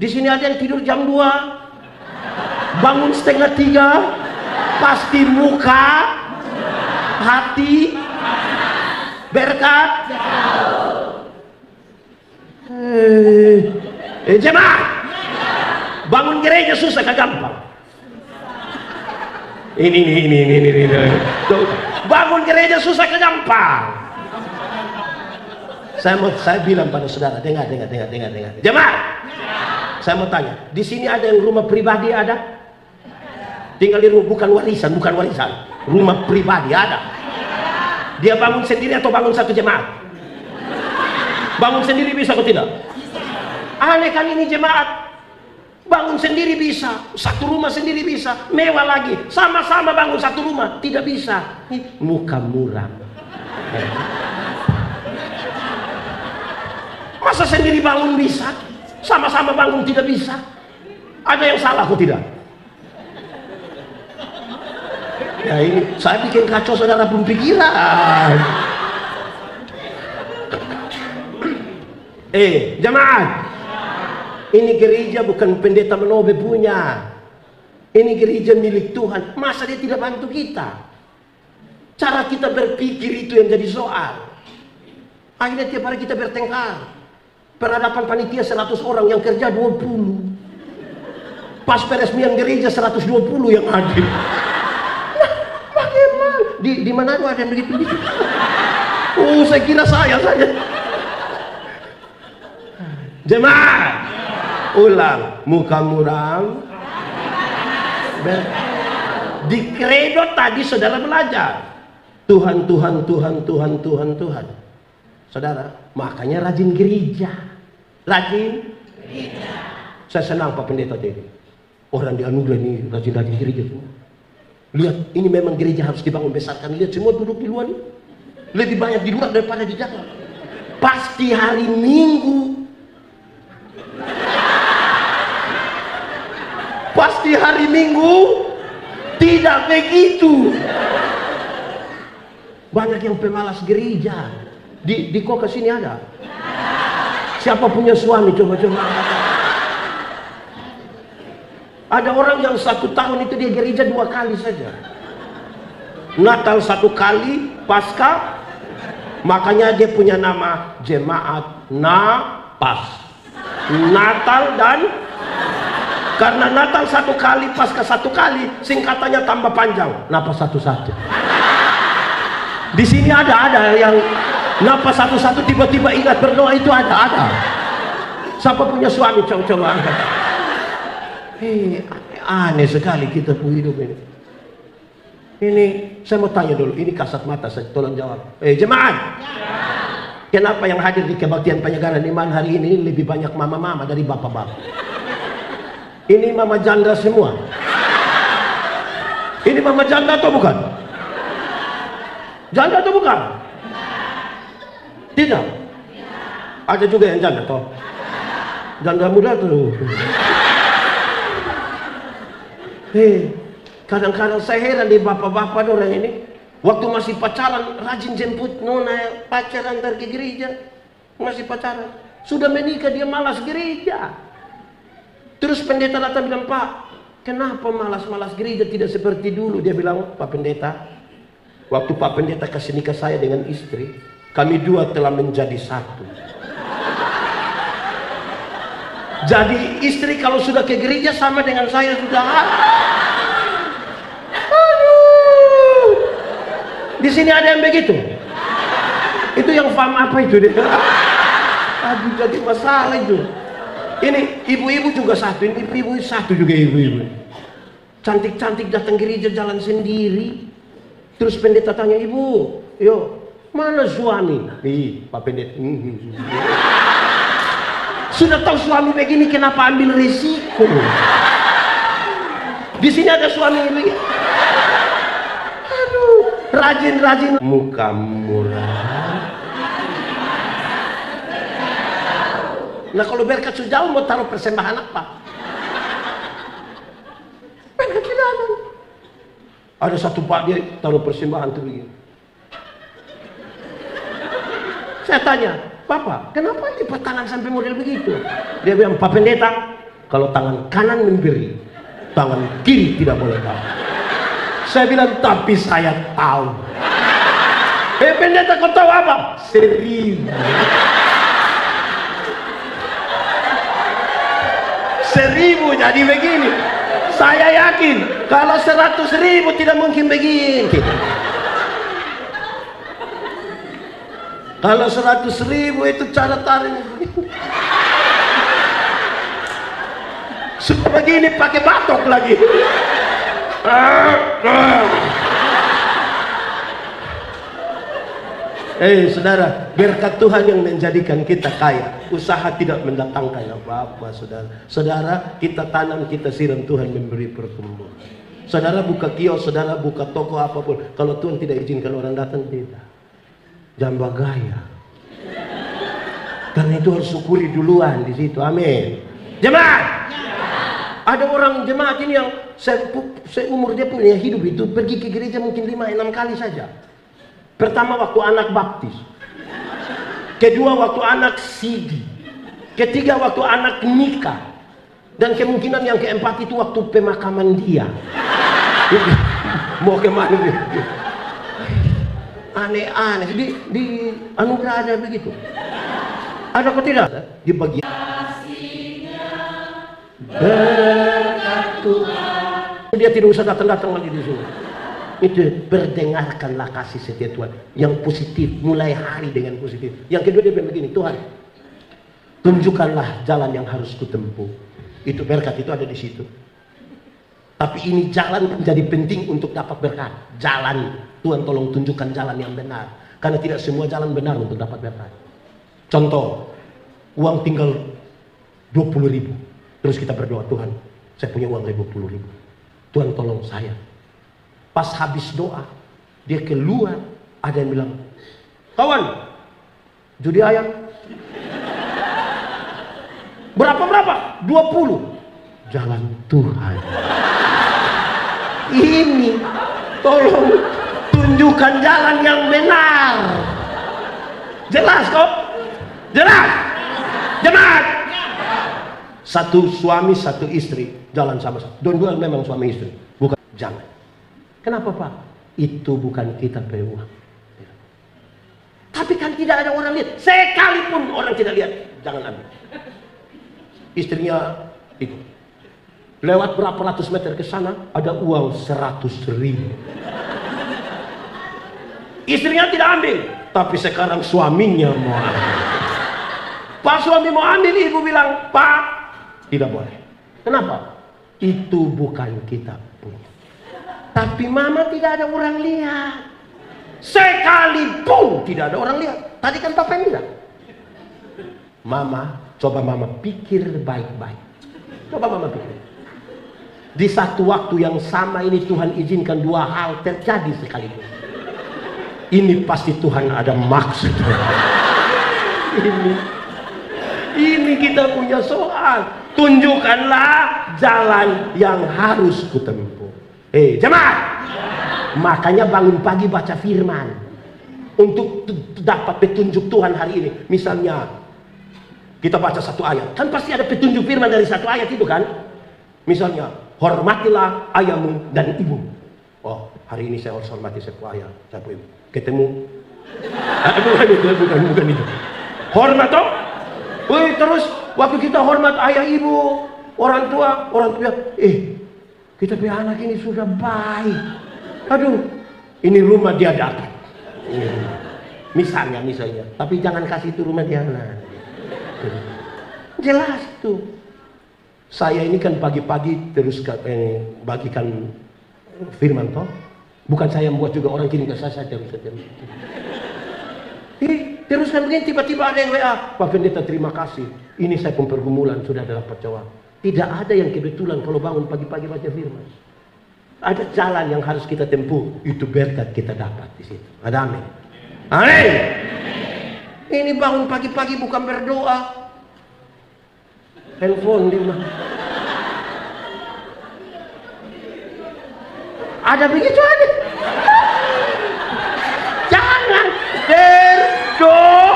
Di sini ada yang tidur jam 2. Bangun setengah 3. Pasti muka, hati, berkat. Jemaat, bangun gereja susah kah gampang? Ini. Bangun gereja susah kah gampang? Saya bilang pada saudara, dengar. Jemaat, saya mau tanya, di sini ada yang rumah pribadi ada? Tinggal di rumah, bukan warisan. Rumah pribadi ada. Dia bangun sendiri atau bangun satu jemaat? Bangun sendiri bisa atau tidak? Aneh kan ini jemaat. Bangun sendiri bisa, satu rumah sendiri bisa, mewah lagi. Sama-sama bangun satu rumah, tidak bisa. Muka muram. Masa sendiri bangun bisa? Sama-sama bangun tidak bisa? Ada yang salah kok tidak? Ya ini, saya bikin kacau saudara belum pikiran. Jemaat, ini gereja bukan pendeta Menobe punya. Ini gereja milik Tuhan. Masa dia tidak bantu kita? Cara kita berpikir itu yang jadi soal. Akhirnya tiap hari kita bertengkar. Peradaban panitia 100 orang, yang kerja 20. Pas peresmian gereja 120 yang hadir. Bagaimana? Di mana ada yang begitu? Oh, saya kira saya saja. Jemaat, ulang, muka muram. Di kredo tadi saudara belajar Tuhan. Saudara, makanya rajin gereja. Saya senang Pak Pendeta tadi. Orang di Anugerah ini rajin gereja semua. Lihat, ini memang gereja harus dibangun besarkan. Lihat semua duduk di luar ini. Lebih banyak di luar daripada di dalam. Pasti hari Minggu. Pasti hari Minggu tidak begitu. Banyak yang pemalas gereja. Di kok kesini ada? Siapa punya suami? Coba. Ada orang yang 1 tahun itu dia gereja 2 kali saja. Natal 1 kali, Paskah. Makanya dia punya nama jemaat Napas. Natal dan Karena Natal 1 kali, Paskah 1 kali, singkatannya tambah panjang. Napa 1-1. Di sini ada yang napa 1-1 tiba-tiba ingat berdoa, itu ada. Siapa punya suami coba angkat. Aneh sekali kita punya hidup ini. Ini saya mau tanya dulu, ini kasat mata, saya tolong jawab. Jemaat. Kenapa yang hadir di kebaktian penyegaran iman hari ini lebih banyak mama-mama dari bapak-bapak? Ini mama janda semua. Ini mama janda atau bukan? Janda atau bukan? Tidak. Ada juga yang janda toh. Janda muda tuh. Kadang-kadang saya heran di bapak-bapak orang ini. Waktu masih pacaran rajin jemput nona pacar antar ke gereja. Masih pacaran. Sudah menikah dia malas gereja. Terus pendeta datang bilang, Pak, kenapa malas-malas gereja tidak seperti dulu? Dia bilang, Pak Pendeta, waktu Pak Pendeta kasih nikah saya dengan istri, kami dua telah menjadi satu. Jadi istri kalau sudah ke gereja sama dengan saya sudah. Aduh. Di sini ada yang begitu. Itu yang paham apa itu dia? Aduh, jadi masalah itu. Ini ibu-ibu juga satu, ini ibu-ibu satu juga ibu-ibu. Cantik-cantik datang gereja jalan sendiri. Terus pendeta tanya, ibu, yo, mana suami? Pak pendeta. Sudah tahu suami begini, kenapa ambil risiko? Di sini ada suami begini. Aduh, rajin-rajin. Muka murah. Nah kalau berkat sejauh mau taruh persembahan apa? Berkat sejauh. Ada satu pak dia taruh persembahan tuh begini. Saya tanya, Bapak, kenapa lipat tangan sampai model begitu? Dia bilang, Pak Pendeta, kalau tangan kanan memberi, tangan kiri tidak boleh tahu. Saya bilang, tapi saya tahu. Pendeta kau tahu apa? 1000. 1000 jadi begini. Saya yakin kalau 100.000 tidak mungkin begini. Kalau 100.000 itu cara tarik sudah begini pakai batok lagi. Saudara, berkat Tuhan yang menjadikan kita kaya. Usaha tidak mendatangkan apa-apa, saudara. Saudara, kita tanam, kita siram, Tuhan memberi pertumbuhan. Saudara buka kios, saudara buka toko apapun. Kalau Tuhan tidak izinkan orang datang, tidak. Jangan bergaya. Karena itu harus syukuri duluan di situ. Amin. Jemaat. Ada orang jemaat ini yang umur dia punya hidup itu pergi ke gereja mungkin 5-6 kali saja. Pertama waktu anak baptis, kedua waktu anak sidi, ketiga waktu anak nikah, dan kemungkinan yang keempat itu waktu pemakaman dia. Mau kemana dia? Aneh-aneh di anugerah ada begitu. Ada kok tidak? Di bagian berkat Tuhan. Dia tidak usah datang-datang lagi di sini. Itu berdengarkanlah kasih setia Tuhan yang positif, mulai hari dengan positif. Yang kedua dia bilang begini, Tuhan tunjukkanlah jalan yang harus kutempuh. Itu berkat itu ada di situ. Tapi ini jalan menjadi penting untuk dapat berkat. Jalan, Tuhan tolong tunjukkan jalan yang benar. Karena tidak semua jalan benar untuk dapat berkat. Contoh, uang tinggal 20.000. Terus kita berdoa, Tuhan saya punya uang 20.000. Tuhan tolong saya. Pas habis doa, dia keluar, ada yang bilang, kawan, judi ayam. Berapa? 20. Jalan Tuhan. Ini, tolong tunjukkan jalan yang benar. Jelas kok? Jelas? Jemaat? Satu suami, satu istri, jalan sama-sama. Dua-dua memang suami istri, bukan jangan. Kenapa Pak? Itu bukan kita punya uang. Tapi kan tidak ada orang lihat. Sekalipun orang tidak lihat, jangan ambil. Istrinya itu. Lewat berapa ratus meter ke sana ada uang 100.000. Istrinya tidak ambil, tapi sekarang suaminya mau ambil. Pas suami mau ambil, ibu bilang, "Pak, tidak boleh." Kenapa? Itu bukan kita punya. Tapi mama tidak ada orang lihat. Sekalipun tidak ada orang lihat. Tadi kan papa yang bilang. Mama, coba mama pikir baik-baik. Coba mama pikir. Di satu waktu yang sama ini Tuhan izinkan dua hal terjadi sekaligus. Ini pasti Tuhan ada maksud. Ini kita punya soal. Tunjukkanlah jalan yang harus kutempuh. Jemaat. Makanya bangun pagi baca firman. Untuk dapat petunjuk Tuhan hari ini. Misalnya kita baca satu ayat. Kan pasti ada petunjuk firman dari satu ayat itu kan. Misalnya, hormatilah ayahmu dan ibumu. Oh, hari ini saya harus hormati satu ayah, satu ibu. Ketemu. Bukan itu. Hormat toh? Wih, terus waktu kita hormat ayah ibu, orang tua, kita punya anak ini sudah baik. Aduh, ini rumah dia dapat. Misalnya. Tapi jangan kasih itu rumah dia. Jelas tuh. Saya ini kan pagi-pagi terus bagikan firman toh. Bukan saya membuat juga orang kirim ke saya terus. Teruskan begini, tiba-tiba ada yang WA, "Pak Pendeta terima kasih. Ini saya pun pergumulan sudah dapat jawab." Tidak ada yang kebetulan kalau bangun pagi-pagi baca firman. Ada jalan yang harus kita tempuh. Itu berkat kita dapat di situ. Ada amin. Amin. Ini bangun pagi-pagi bukan berdoa. Handphone di rumah. Ada begitu aja. Jangan berdoa.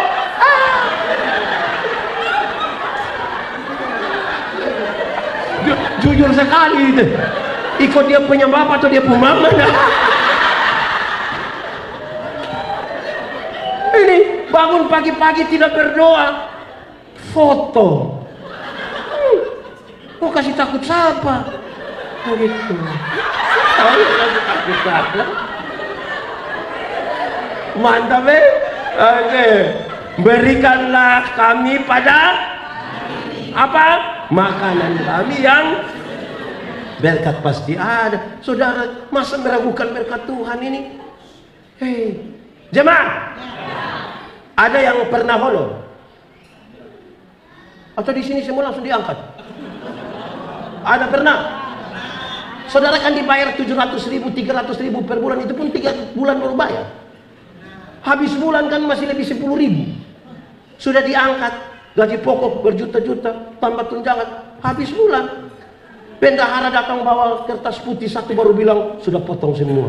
Jujur sekali itu. Ikut dia punya bapak atau dia punya mama. Ini bangun pagi-pagi tidak berdoa. Foto. Mau kasih takut siapa? Begitu. Takut siapa? Mantap Oke. Berikanlah kami pada apa? Makanan kami yang berkat pasti ada. Saudara, masa meragukan berkat Tuhan ini? Jemaah. Ada yang pernah honor? Atau di sini semua langsung diangkat? Ada pernah? Saudara kan dibayar 700.000, 300.000 per bulan, itu pun 3 bulan baru bayar. Habis bulan kan masih lebih 10.000. Sudah diangkat, gaji pokok berjuta-juta, tambah tunjangan, habis bulan. Bendahara datang bawa kertas putih satu baru bilang sudah potong semua.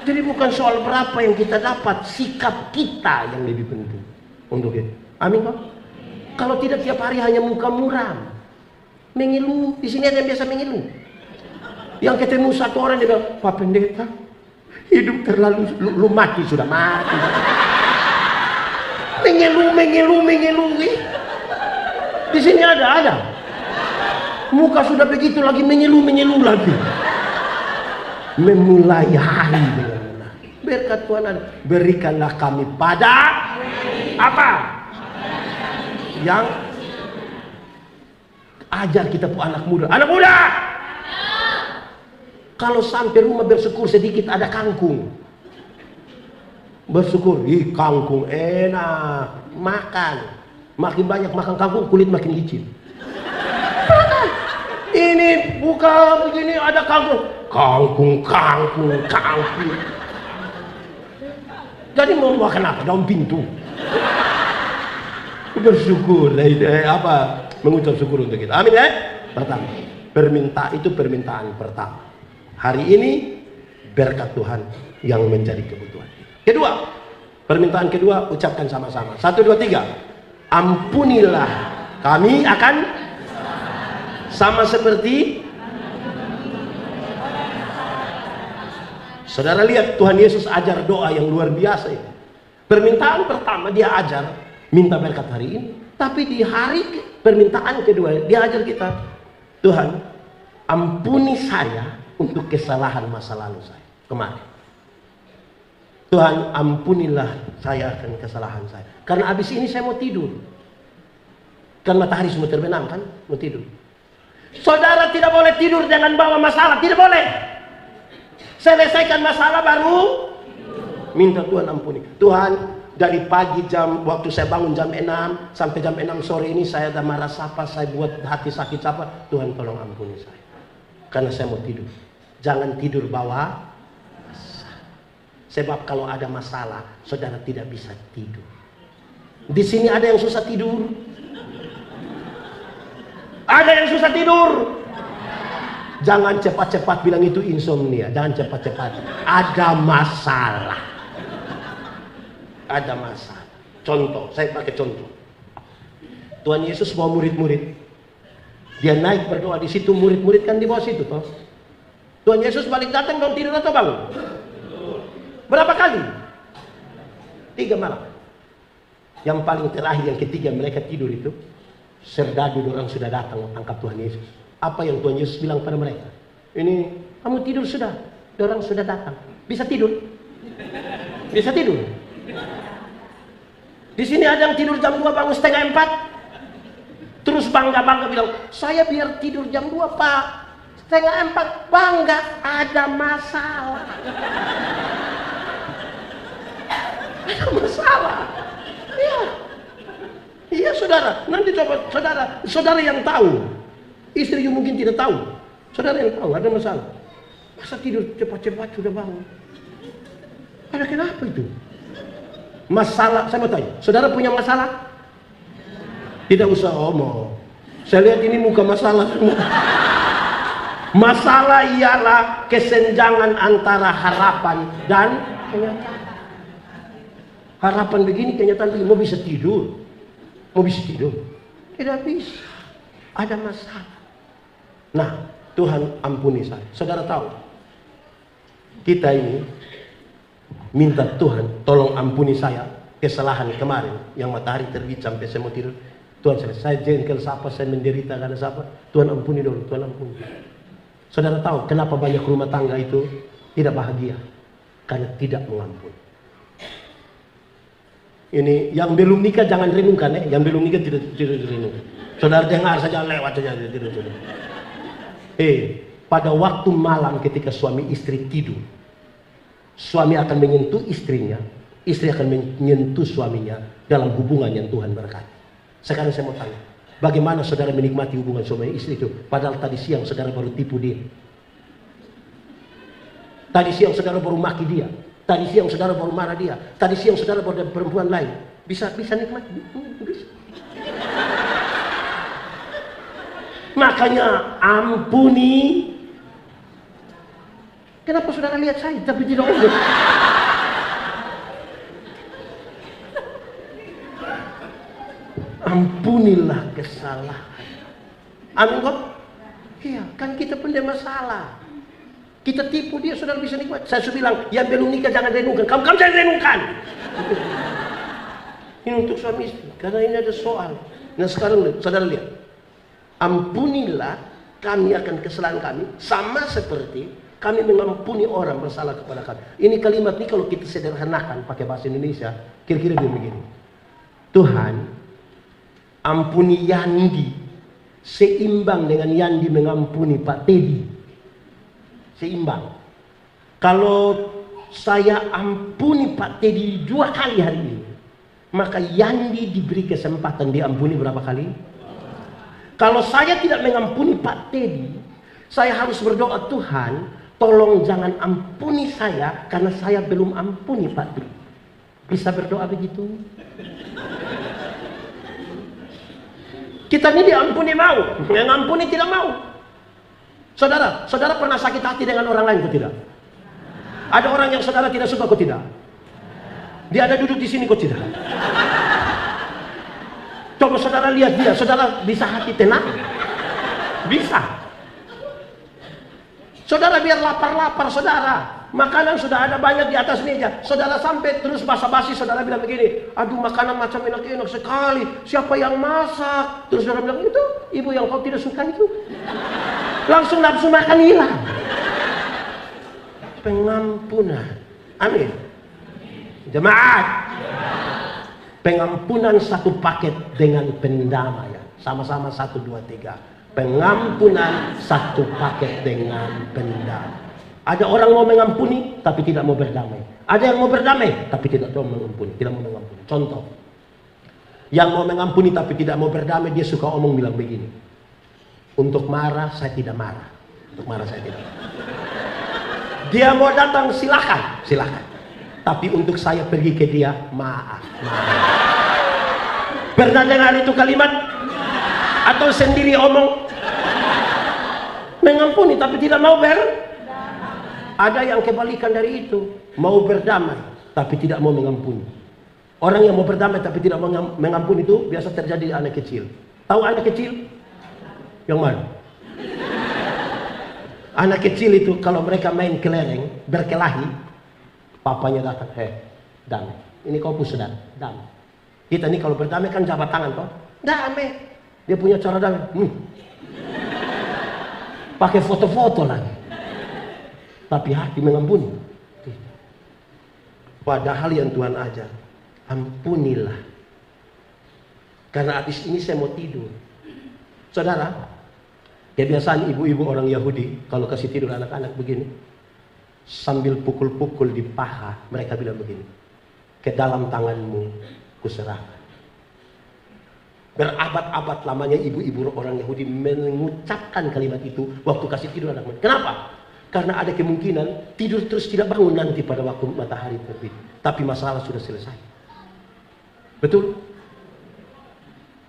Jadi bukan soal berapa yang kita dapat, sikap kita yang lebih penting untuk itu. Amin kok? Kalau tidak tiap hari hanya muka muram. Mengeluh, di sini ada yang biasa mengeluh. Yang ketemu satu orang dia bilang, "Pak Pendeta, hidup terlalu lu mati sudah mati." Mengeluh. Di sini ada. Muka sudah begitu lagi mengeluh lagi. Memulai hari dengan benar. Berkat Tuhan ada. Berikanlah kami pada apa? Yang ajar kita anak muda. Kalau sampai rumah bersyukur sedikit ada kangkung. Bersyukur, kangkung enak, makan. Makin banyak makan kangkung, kulit makin licin. Makan. Ini buka begini ada kangkung. Kangkung. Jadi mau makan apa? Daun pintu. Bersyukur, mengucap syukur untuk kita. Amin ya. Pertama, permintaan pertama. Hari ini berkat Tuhan yang menjadi kebutuhan. Kedua, permintaan kedua ucapkan sama-sama. 1, 2, 3. Ampunilah kami akan sama seperti. Saudara lihat Tuhan Yesus ajar doa yang luar biasa ya. Permintaan pertama dia ajar minta berkat hari ini, tapi di hari permintaan kedua dia ajar kita Tuhan, ampuni saya untuk kesalahan masa lalu saya kemarin. Tuhan, ampunilah saya akan kesalahan saya. Karena habis ini saya mau tidur. Kan matahari semua terbenam kan, mau tidur. Saudara tidak boleh tidur dengan bawa masalah, tidak boleh. Selesaikan masalah baru minta Tuhan ampuni. Tuhan, dari pagi waktu saya bangun jam 6 sampai jam 6 sore ini saya ada marah siapa, saya buat hati sakit siapa. Tuhan tolong ampuni saya. Karena saya mau tidur. Jangan tidur bawa masalah. Sebab kalau ada masalah, saudara tidak bisa tidur. Di sini ada yang susah tidur. Ada yang susah tidur. Jangan cepat-cepat bilang itu insomnia. Jangan cepat-cepat. Ada masalah. Ada masalah. Contoh, saya pakai contoh. Tuhan Yesus bawa murid-murid. Dia naik berdoa di situ, murid-murid kan di bawah situ toh. Tuhan Yesus balik datang dong, tidur atau bangun? Berapa kali? 3 malam. Yang paling terakhir, yang ketiga mereka tidur itu, serdadu orang sudah datang tangkap Tuhan Yesus. Apa yang Tuhan Yesus bilang pada mereka? Ini, kamu tidur sudah, orang sudah datang. Bisa tidur? Bisa tidur? Di sini ada yang tidur jam 2 bangun setengah 4. Terus bangga-bangga bilang, saya biar tidur jam 2 Pak. Setengah 4 bangga, ada masalah. Ada masalah. Iya. Iya saudara, nanti coba saudara yang tahu. Istri you mungkin tidak tahu. Saudara yang tahu ada masalah. Masa tidur cepat-cepat sudah bangun? Ada kenapa itu? Masalah, saya mau tanya, saudara punya masalah? Tidak usah omong. Saya lihat ini muka masalah semua. Masalah ialah kesenjangan antara harapan dan kenyataan. Harapan begini, kenyataan begini. Mau bisa tidur? Mau bisa tidur? Tidak bisa. Ada masalah. Nah, Tuhan ampuni saya. Saudara tahu, kita ini minta Tuhan tolong ampuni saya kesalahan kemarin yang matahari terbit sampai saya mau tidur. Tuhan, saya jengkel siapa, saya menderita karena siapa. Tuhan ampuni dulu, Tuhan ampuni. Saudara tahu kenapa banyak rumah tangga itu tidak bahagia? Karena tidak mengampuni. Ini yang belum nikah jangan renungkan ya. Yang belum nikah tidak renungkan. Saudara dengar saja, lewat saja tidak. Pada waktu malam ketika suami istri tidur, suami akan menyentuh istrinya, istri akan menyentuh suaminya dalam hubungan yang Tuhan berkati. Sekarang saya mau tanya, bagaimana saudara menikmati hubungan suami istri itu? Padahal tadi siang saudara baru tipu dia. Tadi siang saudara baru maki dia. Tadi siang saudara baru marah dia. Tadi siang saudara baru ada perempuan lain. Bisa nikmati? Bisa. Makanya ampuni. Kenapa saudara lihat saya tapi tidak umur? Ampunilah kesalahan. Amin kok? Iya, kan kita punya masalah. Kita tipu dia, saudara bisa nikmat. Saya sudah bilang, yang belum nikah jangan renungkan. Kamu jangan renungkan. Ini untuk suami istri. Karena ini ada soal. Nah sekarang saudara lihat. Ampunilah kami akan kesalahan kami. Sama seperti kami mengampuni orang bersalah kepada kami. Ini kalimat ini kalau kita sederhanakan pakai bahasa Indonesia. Kira-kira dia begini. Tuhan, ampuni Yandi. Seimbang dengan Yandi mengampuni Pak Teddy. Seimbang. Kalau saya ampuni Pak Teddy 2 kali hari ini, maka Yandi diberi kesempatan diampuni berapa kali? Kalau saya tidak mengampuni Pak Teddy, saya harus berdoa, Tuhan tolong jangan ampuni saya karena saya belum ampuni Pak Teddy. Bisa berdoa begitu? Kita ini diampuni mau, mengampuni tidak mau. Saudara pernah sakit hati dengan orang lain kok tidak? Ada orang yang saudara tidak suka kok tidak? Dia ada duduk di sini kok tidak? Coba saudara lihat dia, saudara bisa hati tenang? Bisa. Saudara biar lapar-lapar saudara, Makanan sudah ada banyak di atas meja. Saudara sampai terus basa-basi, saudara bilang begini, aduh makanan macam enak-enak sekali. Siapa yang masak? Terus saudara bilang, itu ibu yang kau tidak suka itu. Langsung nafsu makan hilang. Pengampunan. Amin. Jemaat. Pengampunan satu paket dengan pendamaian. Sama-sama 1, 2, 3. Pengampunan satu paket dengan pendamaian. Ada orang mau mengampuni tapi tidak mau berdamai. Ada yang mau berdamai tapi tidak mau mengampuni, tidak mau mengampuni. Contoh, yang mau mengampuni tapi tidak mau berdamai, dia suka omong bilang begini, untuk marah saya tidak marah, untuk marah saya tidak marah. Dia mau datang silakan, silakan. Tapi untuk saya pergi ke dia, maaf, maaf. Pernah dengar itu kalimat? Atau sendiri omong mengampuni tapi tidak mau Ada yang kebalikan dari itu, mau berdamai tapi tidak mau mengampuni. Orang yang mau berdamai tapi tidak mau mengampuni itu biasa terjadi di anak kecil. Tahu anak kecil? Yang mana? Anak kecil itu kalau mereka main kelereng, berkelahi, papanya datang, damai. Ini kau sudah damai. Kita ini kalau berdamai kan jabat tangan toh, damai. Dia punya cara damai. Pakai foto-foto lagi. Tapi hati mengampuni. Padahal yang Tuhan ajar, ampunilah. Karena habis ini saya mau tidur. Saudara, kebiasaan ibu-ibu orang Yahudi kalau kasih tidur anak-anak begini, sambil pukul-pukul di paha, mereka bilang begini, ke dalam tanganmu kuserahkan. Berabad-abad lamanya ibu-ibu orang Yahudi mengucapkan kalimat itu waktu kasih tidur anak mereka. Kenapa? Karena ada kemungkinan tidur terus tidak bangun nanti pada waktu matahari terbit. Tapi masalah sudah selesai. Betul?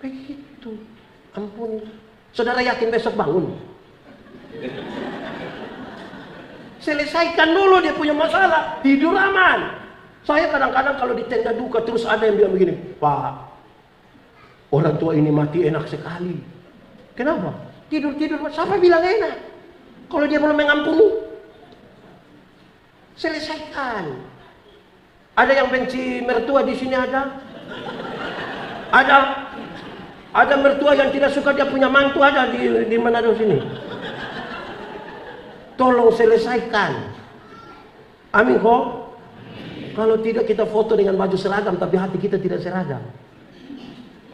Begitu. Ampun. Saudara yakin besok bangun? Selesaikan dulu dia punya masalah. Tidur aman. Saya kadang-kadang kalau di tenda duka terus ada yang bilang begini, Pak, orang tua ini mati enak sekali. Kenapa? Tidur-tidur. Siapa bilang enak? Kalau dia belum mengampuni, selesaikan. Ada yang benci mertua di sini ada? Ada mertua yang tidak suka dia punya mantu ada di Manado sini. Tolong selesaikan. Amin kok. Kalau tidak kita foto dengan baju seragam tapi hati kita tidak seragam.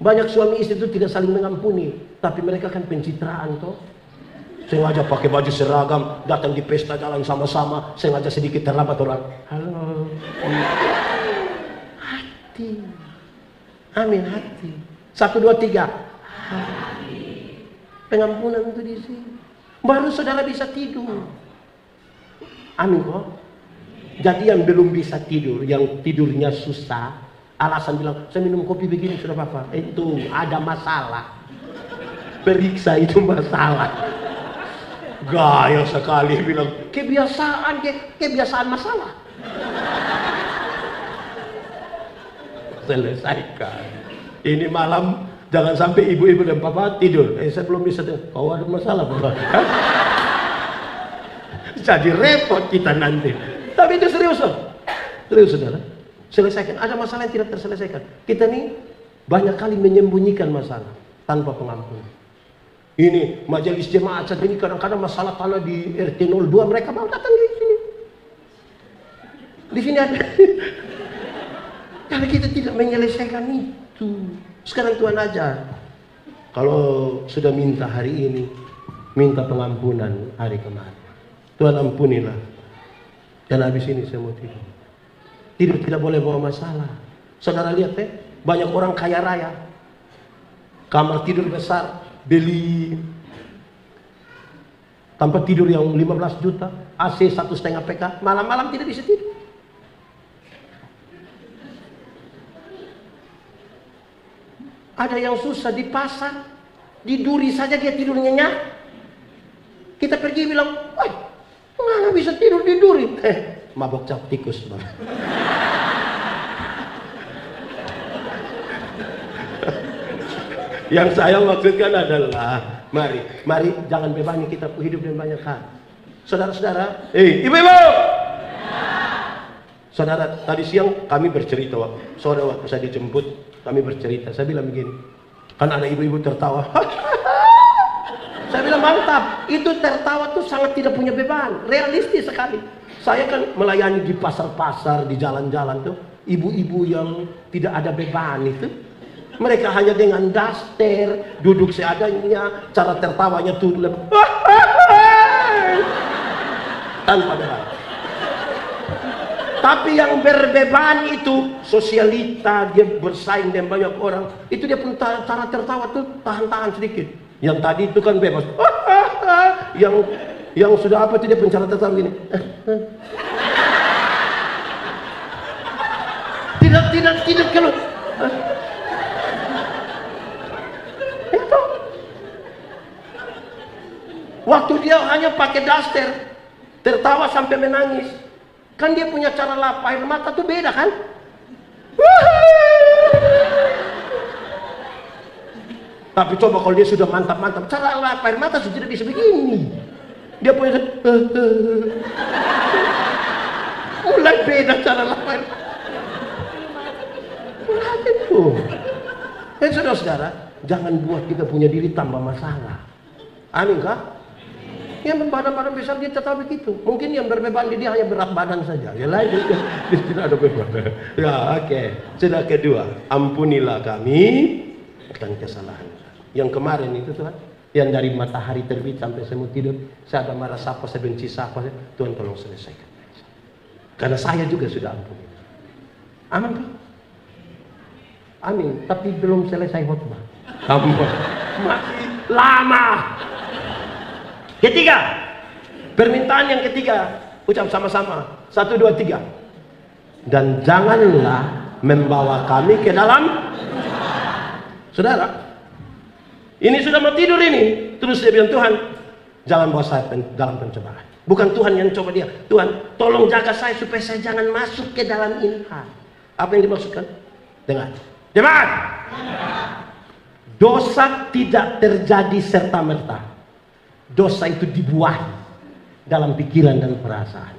Banyak suami istri itu tidak saling mengampuni, tapi mereka kan pencitraan toh. Sengaja pakai baju seragam, datang di pesta jalan sama-sama, sengaja sedikit terlambat orang. Halo. Hati. Amin, hati. 1, 2, 3. Hati. Pengampunan itu di sini. Baru saudara bisa tidur. Amin kok. Jadi yang belum bisa tidur, yang tidurnya susah, alasan bilang, saya minum kopi begini sudah apa-apa. Itu ada masalah. Periksa itu masalah. Gaya sekali bilang kebiasaan masalah. Selesaikan. Ini malam jangan sampai ibu-ibu dan papa tidur. Saya belum bisa tidur. Kau ada masalah Bapak. Jadi repot kita nanti. Tapi itu serius loh. Serius saudara. Selesaikan. Ada masalah yang tidak terselesaikan. Kita nih banyak kali menyembunyikan masalah tanpa pengampunan. Ini majelis jemaat saat ini kadang-kadang masalah tanah di RT 02 mereka mau datang di sini. Di sini ada. Karena kita tidak menyelesaikan itu. Sekarang Tuhan ajar. Kalau sudah minta hari ini, minta pengampunan hari kemarin. Tuhan ampunilah. Dan habis ini saya mau tidur. Tidur tidak boleh bawa masalah. Saudara lihat banyak orang kaya raya. Kamar tidur besar. Beli tempat tidur yang 15 juta, AC 1,5 PK, malam-malam tidak bisa tidur. Ada yang susah di pasar, di duri saja dia tidur nyenyak. Kita pergi bilang, wah, mana bisa tidur di duri? Mabok cap tikus. Yang saya maksudkan adalah mari jangan bebangi kita hidup dengan banyak hal. Saudara-saudara, ibu-ibu, Saudara, tadi siang kami bercerita, saudara waktu saya dijemput, kami bercerita. Saya bilang begini, kan ada ibu-ibu tertawa. Saya bilang mantap, itu tertawa tuh sangat tidak punya beban, realistis sekali. Saya kan melayani di pasar-pasar, di jalan-jalan tuh, ibu-ibu yang tidak ada beban itu. Mereka hanya dengan daster, duduk seadanya, cara tertawanya tuh tanpa beban. Tapi yang berbeban itu sosialita, dia bersaing dengan banyak orang, itu dia pun cara tertawa tuh tahan-tahan sedikit. Yang tadi itu kan bebas. Yang sudah apa itu dia pun cara tertawa gini. Tidak kalau itu. Waktu dia hanya pakai daster, tertawa sampai menangis. Kan dia punya cara lap air mata tuh beda kan? Tapi coba kalau dia sudah mantap-mantap, cara lap air mata sudah tidak bisa begini. Dia punya mulai beda cara lap air mata. Mulai itu. Saudara-saudara, jangan buat kita punya diri tambah masalah. Amin kah? Yang berbadan-badan besar dia tetap begitu. Mungkin yang berbeban dia hanya berat badan saja. Yang lain dia tidak ada beban. Ya, oke. Sudah kedua, ampunilah kami akan kesalahan. Yang kemarin itu Tuhan, yang dari matahari terbit sampai saya mau tidur, saya ada marah siapa, saya benci siapa, Tuhan tolong selesaikan. Karena saya juga sudah ampuni. Amin. Amin. Tapi belum selesai khotbah. Masih lama. Ketiga, permintaan yang ketiga, ucap sama-sama, 1, 2, 3. Dan janganlah membawa kami ke dalam. Saudara, ini sudah mau tidur ini, terus dia bilang, Tuhan, jangan bawa saya dalam pencobaan. Bukan Tuhan yang coba dia, Tuhan, tolong jaga saya supaya saya jangan masuk ke dalam ini. Apa yang dimaksudkan? Dengar, jemaat. Dosa tidak terjadi serta-merta. Dosa itu dibuahi dalam pikiran dan perasaan.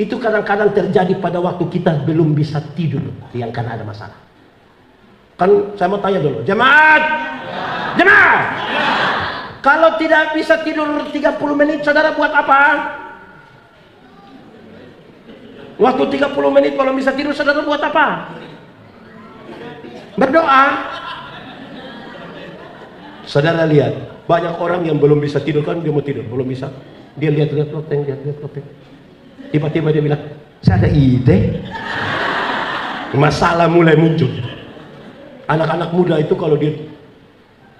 Itu kadang-kadang terjadi pada waktu kita belum bisa tidur, yang karena ada masalah. Kan saya mau tanya dulu, jemaat, jemaat, kalau tidak bisa tidur 30 menit, saudara buat apa? Waktu 30 menit kalau bisa tidur, saudara buat apa? Berdoa. Saudara lihat, banyak orang yang belum bisa tidur, kan dia mau tidur, belum bisa. Dia lihat-lihat loteng, lihat-lihat loteng. Tiba-tiba dia bilang, saya ada ide. Masalah mulai muncul. Anak-anak muda itu kalau dia,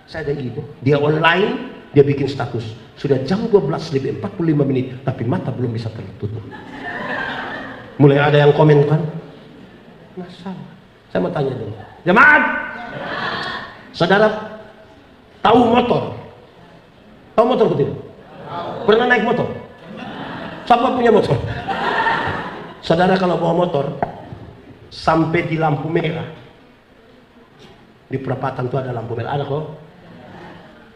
saya ada ide. Dia online, dia bikin status. Sudah jam 12 lebih 45 menit, tapi mata belum bisa tertutup. Mulai ada yang komen kan, masalah. Saya mau tanya dulu, jemaat, saudara tahu motor? Tahu motor betul? Pernah naik motor? Siapa punya motor? Saudara kalau bawa motor sampai di lampu merah, di perapatan itu ada lampu merah, ada kok?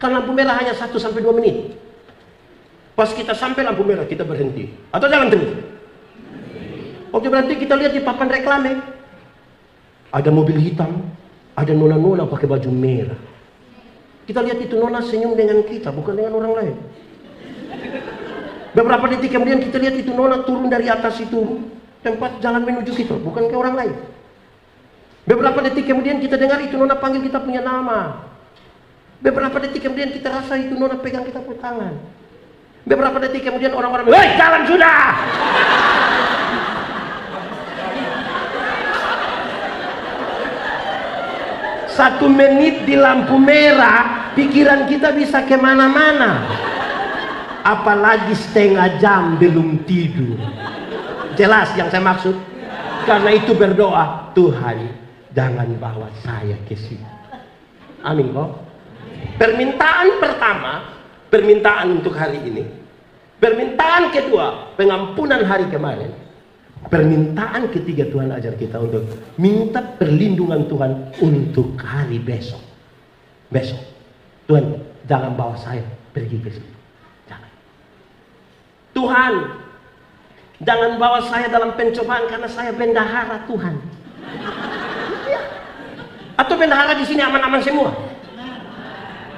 Kan lampu merah hanya 1 sampai 2 menit. Pas kita sampai lampu merah kita berhenti atau jalan terus. Waktu berhenti kita lihat di papan reklame ada mobil hitam, ada nona-nona pakai baju merah. Kita lihat itu nona senyum dengan kita, bukan dengan orang lain. Beberapa detik kemudian kita lihat itu nona turun dari atas itu tempat jalan menuju kita, bukan ke orang lain. Beberapa detik kemudian kita dengar itu nona panggil kita punya nama. Beberapa detik kemudian kita rasa itu nona pegang kita punya tangan. Beberapa detik kemudian orang-orang bilang, "Hei, jalan sudah!" Satu menit di lampu merah, pikiran kita bisa kemana-mana. Apalagi setengah jam belum tidur. Jelas yang saya maksud? Karena itu berdoa, Tuhan jangan bawa saya ke sini. Amin kok. Permintaan pertama, permintaan untuk hari ini. Permintaan kedua, pengampunan hari kemarin. Permintaan ketiga Tuhan ajar kita untuk minta perlindungan Tuhan untuk hari besok. Besok, Tuhan jangan bawa saya pergi ke sini. Jangan. Tuhan, Jangan bawa saya dalam pencobaan karena saya bendahara Tuhan. Atau bendahara di sini aman-aman semua?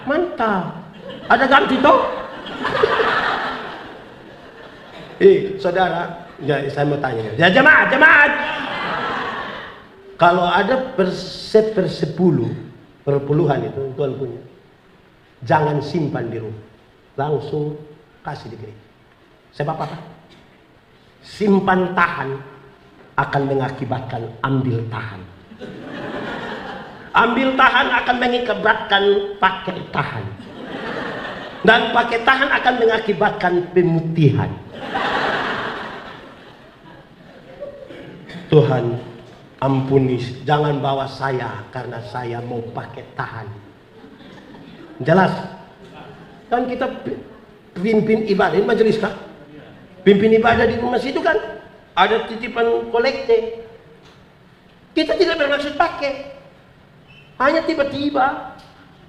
Mantap. Ada ganti toh? Saudara, ya, saya mau tanya. Ya, jemaat. Kalau ada perpuluhan itu Tuhan punya, jangan simpan di rumah, langsung kasih di gereja. Sebab apa? Simpan tahan akan mengakibatkan ambil tahan. Ambil tahan akan mengakibatkan pakai tahan. Dan pakai tahan akan mengakibatkan pemutihan. Tuhan, ampuni, jangan bawa saya karena saya mau pakai tahan. Jelas? Kan kita pimpin ibadah, ini majelis kan? Pimpin ibadah di rumah situ kan? Ada titipan kolekte. Kita tidak bermaksud pakai. Hanya tiba-tiba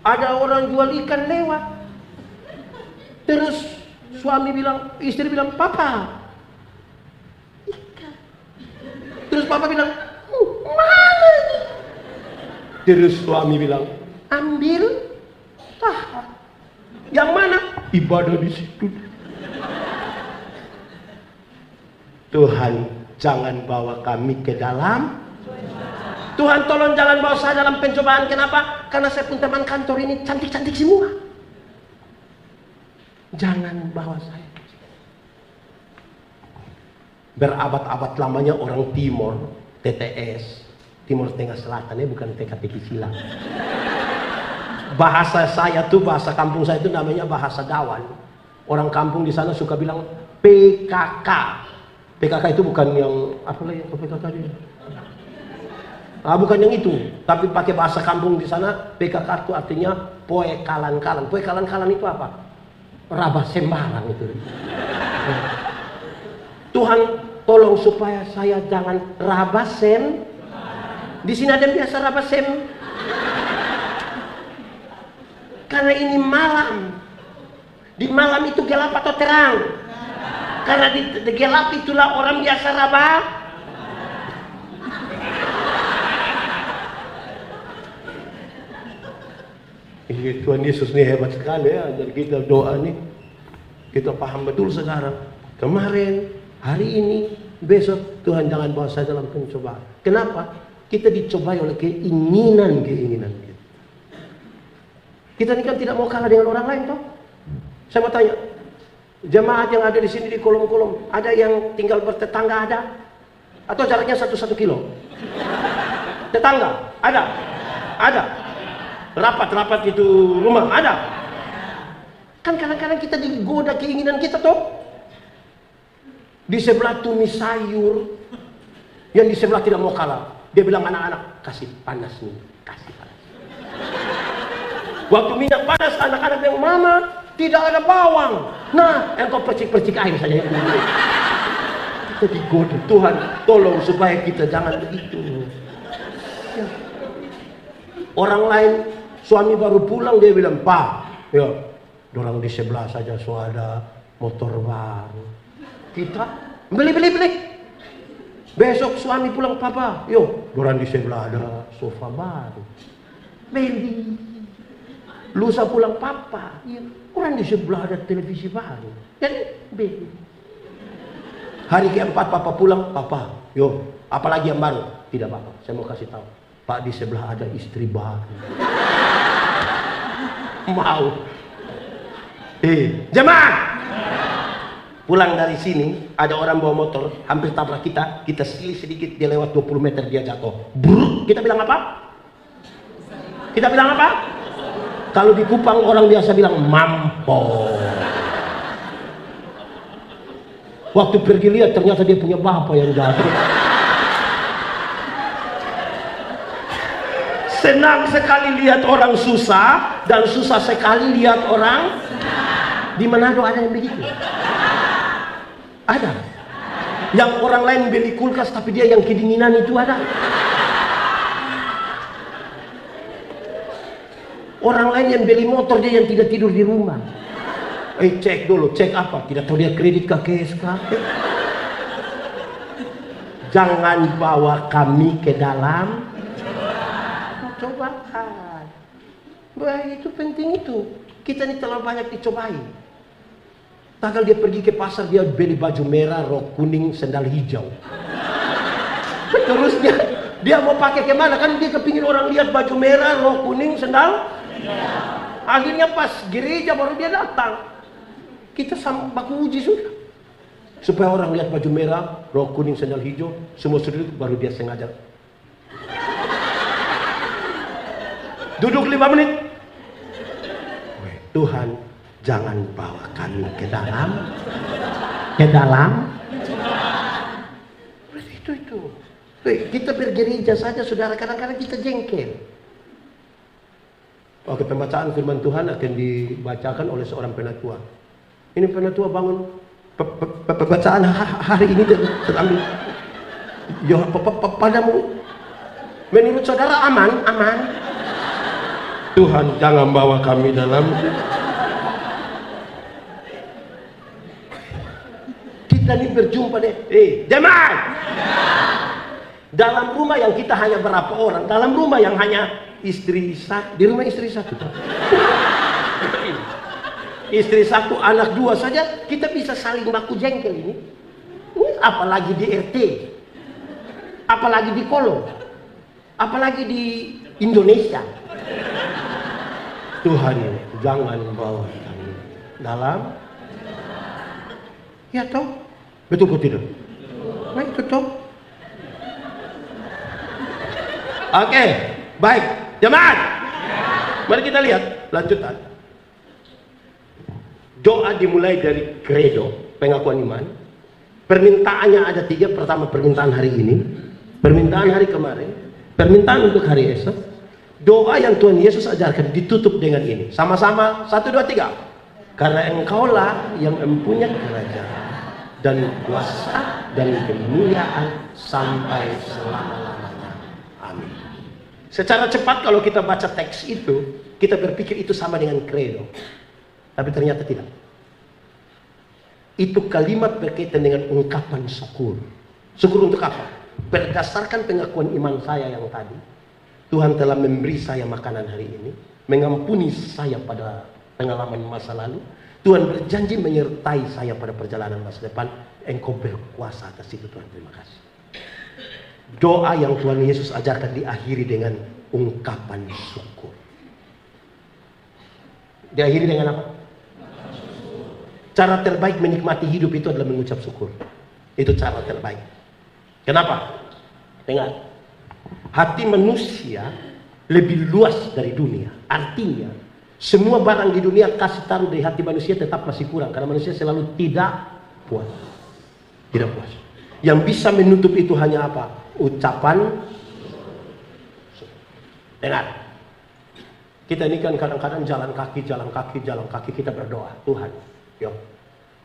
ada orang jual ikan lewat. Terus istri bilang, "Papa, ikan." Terus papa bilang, "Mana ini?" Terus suami bilang, "Ambil tahan." Yang mana? Ibadah di situ. Tuhan, jangan bawa kami ke dalam. Tuhan, tolong jangan bawa saya dalam pencobaan. Kenapa? Karena saya pun teman kantor ini cantik-cantik semua. Jangan bawa saya. Berabad-abad lamanya orang Timor, TTS, Timur Tengah Selatan, bukan TKTK silang. Bahasa saya tuh, bahasa kampung saya itu namanya bahasa Dawan. Orang kampung di sana suka bilang PKK. PKK itu bukan yang apa lagi yang PKK dia? Bukan yang itu, tapi pakai bahasa kampung di sana PKK itu artinya poe kalan-kalan. Poe kalan-kalan itu apa? Rabah sembarang itu. Tuhan, tolong supaya saya jangan rabah sem. Di sini ada yang biasa rabah sem. Karena ini malam. Di malam itu gelap atau terang? Karena di gelap itulah orang biasa rabah. Tuhan Yesus ini hebat sekali ya. Dan kita doa nih, kita paham betul sekarang. Kemarin, hari ini, besok, Tuhan jangan bawa saya dalam pencobaan. Kenapa? Kita dicobai oleh keinginan-keinginan kita. Kita ini kan tidak mau kalah dengan orang lain toh. Saya mau tanya, jemaat yang ada di sini di kolom-kolom, ada yang tinggal bertetangga ada? Atau jaraknya 1 kilo? Tetangga? Ada? Ada? Rapat-rapat itu rumah? Ada? Kan kadang-kadang kita digoda keinginan kita toh. Di sebelah tumis sayur, yang di sebelah tidak mau kalah. Dia bilang, "Anak-anak, kasih panas nih, kasih panas." Waktu minyak panas, anak-anak bilang, "Mama, tidak ada bawang." Nah, engkau percik-percik air saja. Kita digoda. Tuhan, tolong supaya kita jangan begitu. Ya. Orang lain, suami baru pulang, dia bilang, "Pak, ya, dorang di sebelah saja so ada motor baru. Kita beli. Besok suami pulang, Papa, yo, dorang di sebelah ada sofa baru. Beli. Lusa pulang, Papa, ya, orang di sebelah ada televisi baru. Jadi beli. Hari keempat Papa pulang, Papa, yo, apalagi yang baru? Tidak, Papa, saya mau kasih tahu, Pak, di sebelah ada istri baru. Mau. Jemaat. Pulang dari sini, ada orang bawa motor, hampir tabrak kita silih sedikit, dia lewat 20 meter, dia jatuh. Brrr, kita bilang apa? Kita bilang apa? Kalau di Kupang orang biasa bilang mampus. Waktu pergi lihat, ternyata dia punya bapak yang jatuh. Senang sekali lihat orang susah, dan susah sekali lihat orang. Di Manado ada yang begitu. Ada. Yang orang lain beli kulkas tapi dia yang kedinginan itu ada. Orang lain yang beli motor, dia yang tidak tidur di rumah. Cek dulu, cek apa? Tidak tahu dia kredit ke KSK. jangan bawa kami ke dalam cobaan. Wah, itu penting itu. Kita ini terlalu banyak dicobai. Tagal dia pergi ke pasar, dia beli baju merah, rok kuning, sendal hijau. Terus dia mau pakai kemana? Kan dia kepingin orang lihat baju merah, rok kuning, sendal. Akhirnya pas gereja baru dia datang. Kita baku uji sudah. Supaya orang lihat baju merah, rok kuning, sendal hijau, semua sudah baru dia sengaja. Duduk 5 menit. Tuhan, jangan bawa kami ke dalam. Itu. Kita bergereja saja, saudara, kadang-kadang kita jengkel. Oke, pembacaan firman Tuhan akan dibacakan oleh seorang penatua. Ini penatua bangun pembacaan hari ini terambil. Ya, padamu. Menurut saudara aman? Tuhan, jangan bawa kami dalam. Kita ini berjumpa deh. Jemaat. Dalam rumah yang kita hanya berapa orang? Dalam rumah yang hanya istri satu, di rumah istri satu. Istri satu, anak 2 saja, kita bisa saling baku jengkel ini. Apalagi di RT, apalagi di Kolong, apalagi di Indonesia. Tuhan, jangan bawa kami dalam. Ya toh, betul kok tidak? Nah itu toh. Oke, baik, jemaat. Mari kita lihat lanjutan. Doa dimulai dari kredo, pengakuan iman. Permintaannya ada 3. Pertama, permintaan hari ini, permintaan hari kemarin, permintaan untuk hari esok. Doa yang Tuhan Yesus ajarkan ditutup dengan ini. Sama-sama, 1, 2, 3. Karena engkaulah yang mempunyai kerajaan dan kuasa dan kemuliaan sampai selama-lamanya. Amin. Secara cepat kalau kita baca teks itu, kita berpikir itu sama dengan kredo. Tapi ternyata tidak. Itu kalimat berkaitan dengan ungkapan syukur. Syukur untuk apa? Berdasarkan pengakuan iman saya yang tadi, Tuhan telah memberi saya makanan hari ini, mengampuni saya pada pengalaman masa lalu. Tuhan berjanji menyertai saya pada perjalanan masa depan. Engkau berkuasa atas itu, Tuhan. Terima kasih. Doa yang Tuhan Yesus ajarkan diakhiri dengan ungkapan syukur. Diakhiri dengan apa? Cara terbaik menikmati hidup itu adalah mengucap syukur. Itu cara terbaik. Kenapa? Dengar. Hati manusia lebih luas dari dunia. Artinya, semua barang di dunia kasih taruh di hati manusia tetap masih kurang. Karena manusia selalu tidak puas. Tidak puas. Yang bisa menutup itu hanya apa? Ucapan. Dengar. Kita ini kan kadang-kadang jalan kaki kita berdoa. Tuhan, yuk,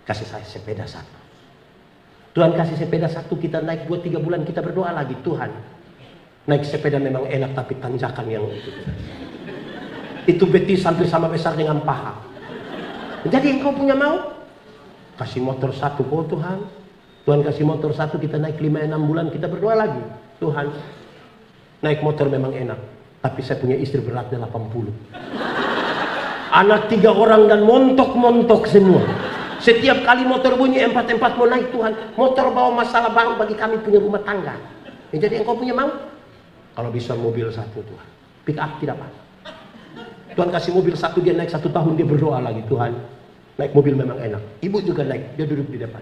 kasih saya sepeda 1. Tuhan kasih sepeda 1, kita naik 2-3 bulan, kita berdoa lagi. Tuhan, naik sepeda memang enak tapi tanjakan yang itu betis hampir sama besar dengan paha. Jadi engkau punya mau? Kasih motor 1, oh Tuhan. Tuhan kasih motor 1, kita naik 5-6 bulan, kita berdoa lagi. Tuhan, naik motor memang enak, tapi saya punya istri berat 80. Anak 3 orang dan montok-montok semua. Setiap kali motor bunyi 4-4 mau naik, Tuhan. Motor bawa masalah baru bagi kami punya rumah tangga. Jadi engkau punya mau? Kalau bisa mobil 1 Tuhan. Pick up tidak apa. Tuhan kasih mobil 1, dia naik 1 tahun, dia berdoa lagi. Tuhan, naik mobil memang enak. Ibu juga naik, dia duduk di depan.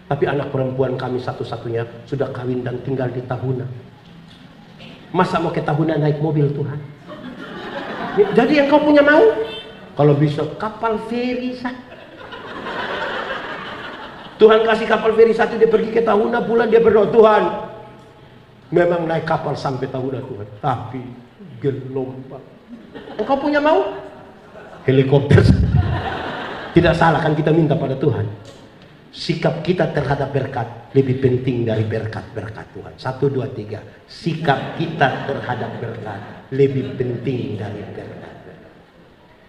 Tapi anak perempuan kami satu-satunya sudah kawin dan tinggal di Tahuna. Masa mau ke Tahuna naik mobil, Tuhan? Jadi yang kau punya mau? Kalau bisa kapal feri 1. Tuhan kasih kapal feri 1, dia pergi ke Tahuna, pulang dia berdoa, Tuhan, memang naik kapal sampai Tahuna Tuhan, tapi gelombang. Engkau punya mau? Helikopter. Tidak salah kan kita minta pada Tuhan. Sikap kita terhadap berkat lebih penting dari berkat-berkat Tuhan. 1, 2, 3. Sikap kita terhadap berkat lebih penting dari berkat.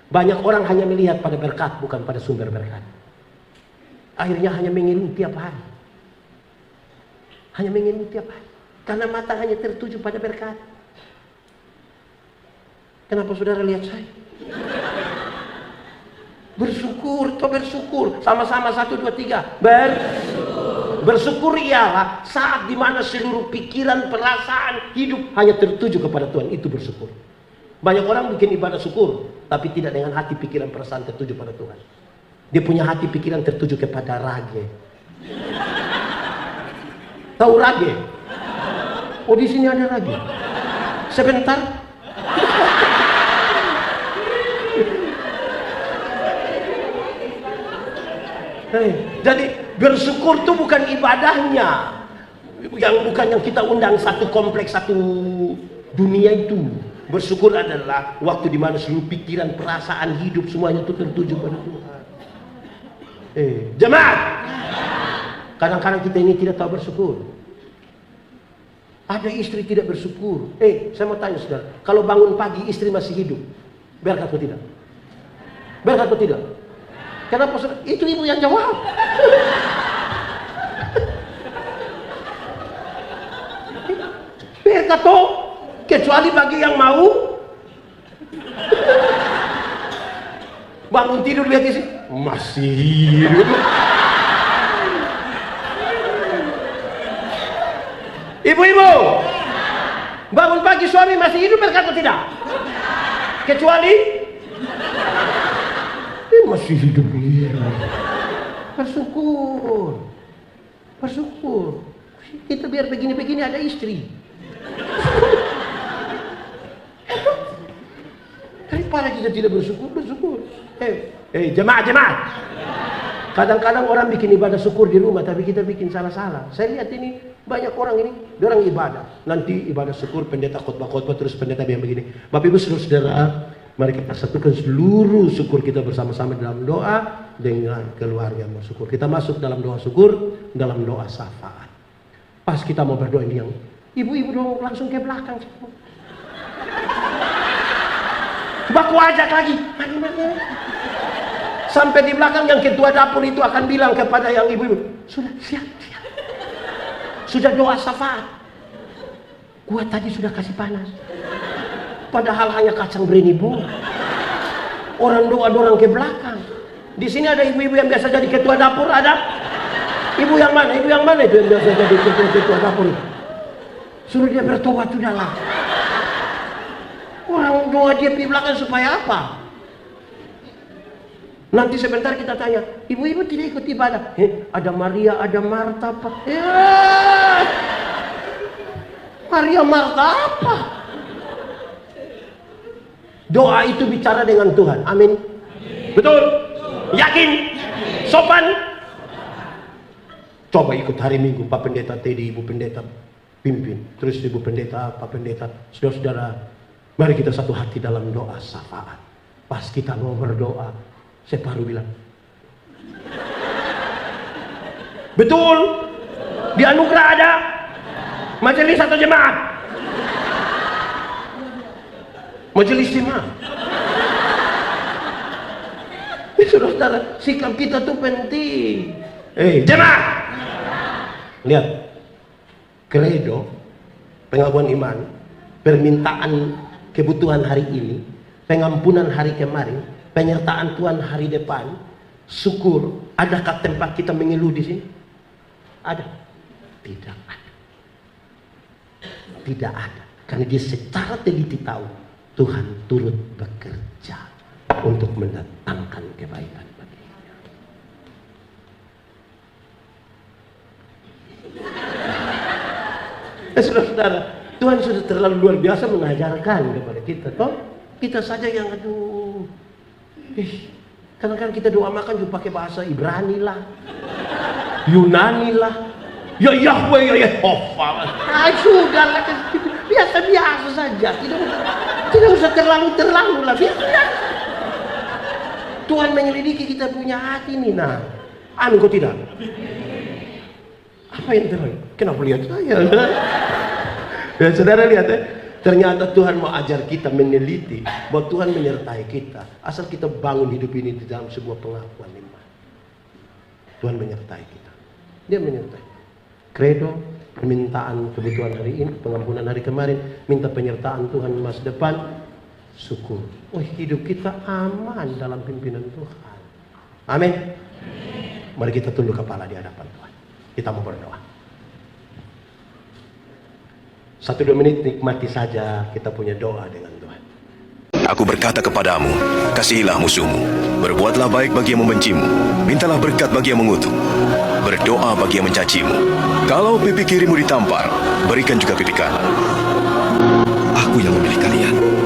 Banyak orang hanya melihat pada berkat, bukan pada sumber berkat. Akhirnya hanya mengeluh tiap hari. hanya mengeluh tiap hari. Karena mata hanya tertuju pada berkat. Kenapa saudara lihat saya? Bersyukur, toh bersyukur. Sama-sama 1, 2, 3. Bersyukur ialah saat dimana seluruh pikiran, perasaan, hidup hanya tertuju kepada Tuhan. Itu bersyukur. Banyak orang bikin ibadah syukur, tapi tidak dengan hati, pikiran, perasaan tertuju pada Tuhan. Dia punya hati, pikiran tertuju kepada rage. Tahu rage? Oh, di sini ada rage. Sebentar. Jadi bersyukur itu bukan ibadahnya, bukan yang kita undang satu kompleks, satu dunia itu. Bersyukur adalah waktu dimana seluruh pikiran, perasaan, hidup semuanya itu tertuju pada Tuhan. Jemaat, kadang-kadang kita ini tidak tahu bersyukur. Ada istri tidak bersyukur. Saya mau tanya saudara, kalau bangun pagi istri masih hidup, berkat atau tidak? Berkat atau tidak? Kenapa saudara? Itu ibu yang jawab. Berkat toh, kecuali bagi yang mau. Bangun tidur lihat isi, masih hidup. Ibu-ibu, bangun pagi suami masih hidup, berkat atau tidak? Kecuali masih hidup. Bersyukur. Bersyukur. Kita biar begini-begini ada istri. Daripada kita tidak bersyukur, bersyukur. Jemaat. Kadang-kadang orang bikin ibadah syukur di rumah, tapi kita bikin salah-salah. Saya lihat ini banyak orang ini, dia orang ibadah. Nanti ibadah syukur, pendeta khotbah-khotbah, terus pendeta bilang begini. Bapak Ibu saudara, mari kita satukan seluruh syukur kita bersama-sama dalam doa dengan keluarga bersyukur. Kita masuk dalam doa syukur, dalam doa syafaat. Pas kita mau berdoa ini yang ibu-ibu dong langsung ke belakang. Coba aku ajak lagi. Mari. Sampai di belakang yang ketua dapur itu akan bilang kepada yang ibu-ibu, sudah siap. Sudah doa syafaat. Gua tadi sudah kasih panas. Padahal hanya kacang beribu. Orang doa dorang ke belakang. Di sini ada ibu-ibu yang biasa jadi ketua dapur, ada? Ibu yang mana? Ibu yang mana itu yang biasa jadi ketua dapur? Suruh dia bertobat sudahlah. Orang doa dia di belakang supaya apa? Nanti sebentar kita tanya, ibu-ibu tidak ikut ibadah? Ada Maria, ada Marta, Pak. Maria, Marta apa? Doa itu bicara dengan Tuhan. Amin. Betul? Yakin? Sopan? Coba ikut hari Minggu, Pak Pendeta Teddy, Ibu Pendeta pimpin. Terus Ibu Pendeta, Pak Pendeta. Saudara-saudara, mari kita satu hati dalam doa syafaat. Pas kita mau berdoa, saya baru bilang, betul? Di anugerah ada majelis atau jemaat? Majelis jemaat. Saudara, sikap kita tuh penting. Jemaat, lihat, kredo, pengakuan iman, permintaan kebutuhan hari ini, pengampunan hari kemarin, penyertaan Tuhan hari depan, syukur. Adakah tempat kita mengeluh di sini? Ada? Tidak ada. Tidak ada. Karena dia secara teliti tahu Tuhan turut bekerja untuk mendatangkan kebaikan baginya. Saudara-saudara, Tuhan sudah terlalu luar biasa mengajarkan kepada kita. Toh kita saja yang aduh. Kadang-kadang kita doa makan juga pakai bahasa Ibrani lah, Yunani lah, ya Yahweh, ya Yehovah. Sudahlah, biasa-biasa saja. Tidak usah terlalu lah, biasa. Tuhan menyelidiki kita punya hati nih, nah. Amin, kok tidak? Apa yang terjadi? Kenapa lihat saya? Ya, saudara lihat ya. Ternyata Tuhan mau ajar kita meneliti bahwa Tuhan menyertai kita. Asal kita bangun hidup ini di dalam sebuah pengakuan iman. Tuhan menyertai kita. Dia menyertai. Kredo, permintaan kebutuhan hari ini, pengampunan hari kemarin, minta penyertaan Tuhan masa depan, syukur. Oh, hidup kita aman dalam pimpinan Tuhan. Amin. Mari kita tunduk kepala di hadapan Tuhan. Kita mau berdoa. 1-2 menit nikmati saja kita punya doa dengan Tuhan. Aku berkata kepadamu, kasihilah musuhmu, berbuatlah baik bagi yang membencimu, mintalah berkat bagi yang mengutuk, berdoa bagi yang mencacimu. Kalau pipi kirimu ditampar, berikan juga pipi kanan. Aku yang memilih kalian.